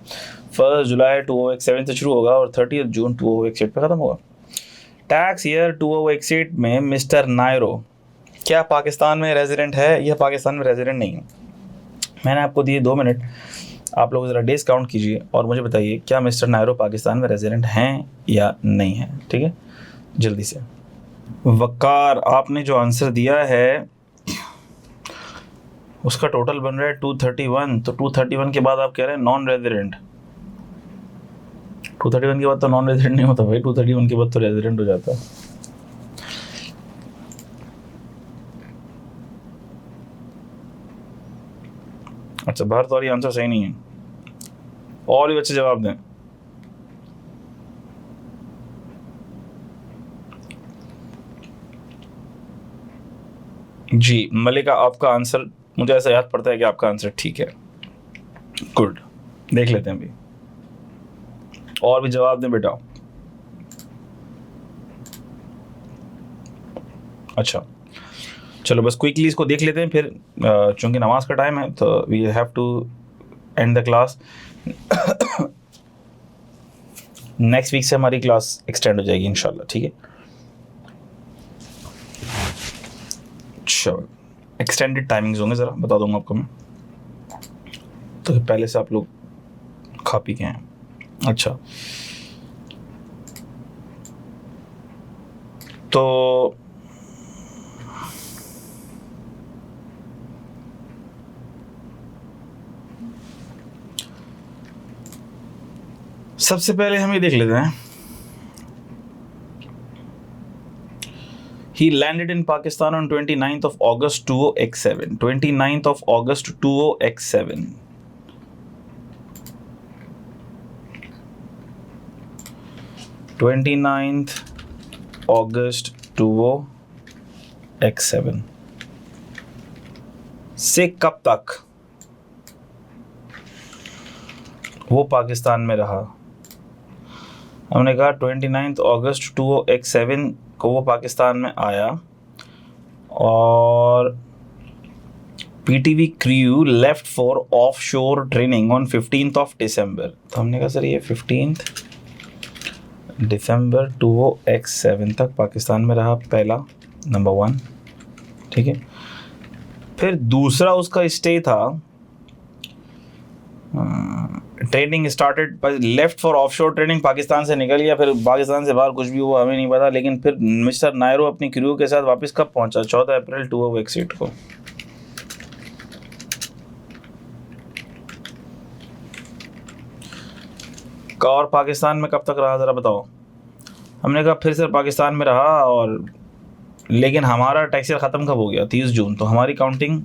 1 जुलाई 2017 से शुरू होगा और 30 जून 2018 पे ख़त्म होगा। टैक्स ईयर 2018 में मिस्टर नायरो क्या पाकिस्तान में रेजिडेंट है या पाकिस्तान में रेजिडेंट नहीं है? मैंने आपको दिए 2 मिनट, आप लोग ज़रा डेज काउंट कीजिए और मुझे बताइए क्या मिस्टर नायरो पाकिस्तान में रेजिडेंट हैं या नहीं है। ठीक है, जल्दी से। वकार, आपने जो आंसर दिया है उसका टोटल बन रहा है 231, तो 231 के बाद आप कह रहे हैं नॉन रेजिडेंट। 231 के बाद तो नॉन रेजिडेंट नहीं होता भाई, 231 के बाद तो रेजिडेंट हो जाता है। अच्छा, भारत वाली आंसर सही नहीं है, और भी अच्छे जवाब दें। जी मलिका, आपका आंसर मुझे ऐसा याद पड़ता है कि आपका आंसर ठीक है। गुड, देख लेते हैं अभी, और भी जवाब दें बेटा। अच्छा चलो बस क्विकली इसको देख लेते हैं, फिर चूंकि नमाज का टाइम है तो we have to end the class. Next week से हमारी क्लास एक्सटेंड हो जाएगी इंशाल्लाह, ठीक है। चलो एक्सटेंडेड टाइमिंग्स होंगे, ज़रा बता दूंगा आपको मैं, तो पहले से आप लोग खा पी के हैं। अच्छा तो सबसे पहले हम ये देख लेते हैं, he landed in Pakistan on 29th of August 2007. 29th of August 2007. 29th August 2007 से कब तक वो पाकिस्तान में रहा? हमने कहा 29 अगस्त 2007 को वो पाकिस्तान में आया और PTV crew left for offshore training on 15th of December. तो हमने कहा सर ये 15th दिसंबर 2007 तक पाकिस्तान में रहा, पहला नंबर 1, ठीक है। फिर दूसरा उसका स्टे था, training started, left for offshore training, Pakistan से निकल गया, फिर पाकिस्तान से बाहर कुछ भी हुआ हमें नहीं पता, लेकिन फिर मिस्टर नायरो अपनी क्रू के साथ वापस कब पहुंचा? 14 अप्रैल 2008 को। और पाकिस्तान में कब तक रहा ज़रा बताओ? हमने कहा फिर सर पाकिस्तान में रहा, और लेकिन हमारा टैक्स ईयर ख़त्म कब हो गया? 30 जून। तो हमारी काउंटिंग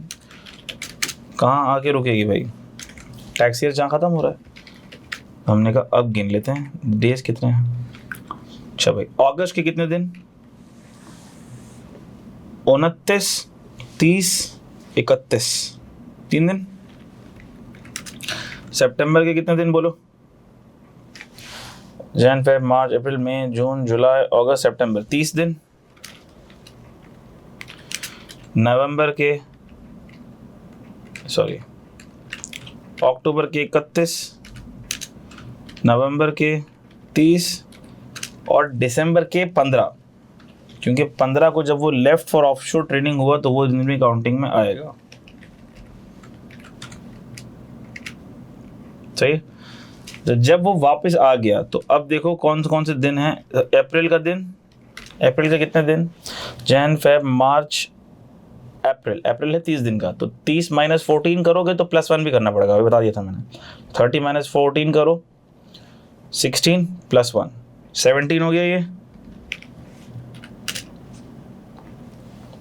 कहाँ आके रुकेगी भाई? टैक्स ईयर जहाँ ख़त्म हो रहा है। हमने कहा अब गिन लेते हैं डेज कितने हैं। अच्छा भाई, अगस्त के कितने दिन? 29, 30, 31, 3 दिन। सितंबर के कितने दिन बोलो? जन, फेब, मार्च, अप्रैल, मई, जून, जुलाई, अगस्त, सितंबर, 30 दिन। नवंबर के, सॉरी, अक्टूबर के 31, नवंबर के 30 और दिसंबर के 15, क्योंकि 15 को जब वो लेफ्ट फॉर ऑफशोर ट्रेनिंग हुआ तो वो दिन भी काउंटिंग में आएगा। सही। तो जब वो वापस आ गया तो अब देखो कौन से दिन हैं। अप्रैल का दिन, अप्रैल के कितने दिन? जन, फेब, मार्च, अप्रैल। अप्रैल है 30 दिन का, तो 30 - 14 करोगे तो +1 भी करना पड़ेगा, बता दिया था मैंने। 30 - 14 करो, 16 + 1, 17 हो गया ये।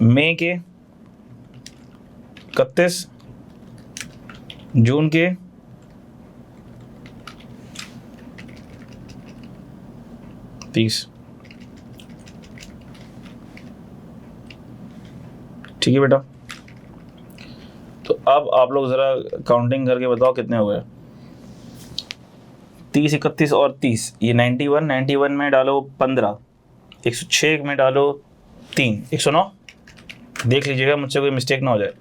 मई के 31, जून के 30। ठीक है बेटा, तो अब आप लोग ज़रा काउंटिंग करके बताओ कितने हुए। 30, 31 और 30, ये 91 में डालो 15, 106 में डालो 3, 109। देख लीजिएगा मुझसे कोई मिस्टेक ना हो जाए।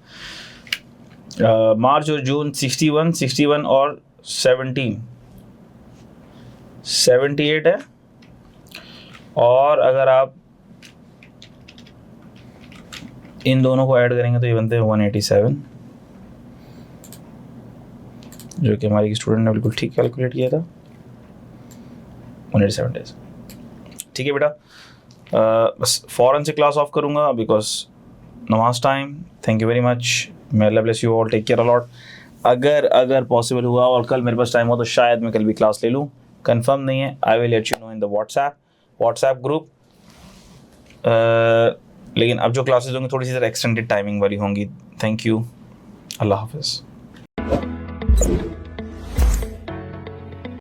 मार्च और जून 61 और 17, 78 है। और अगर आप इन दोनों को ऐड करेंगे तो ये बनते हैं 187, जो कि हमारी स्टूडेंट ने बिल्कुल ठीक कैलकुलेट किया था। 187 डेज। ठीक है बेटा, बस फ़ौरन से क्लास ऑफ करूँगा because namaz time. Thank you very much, may Allah bless you all, take care a lot. अगर पॉसिबल हुआ और कल मेरे पास टाइम हो तो शायद मैं कल भी क्लास ले लूँ, कंफर्म नहीं है। I will let you know in the WhatsApp group. लेकिन अब जो क्लासेस होंगी थोड़ी सी ज़रा एक्सटेंडेड टाइमिंग वाली होंगी। थैंक यू, अल्लाह हाफिज़।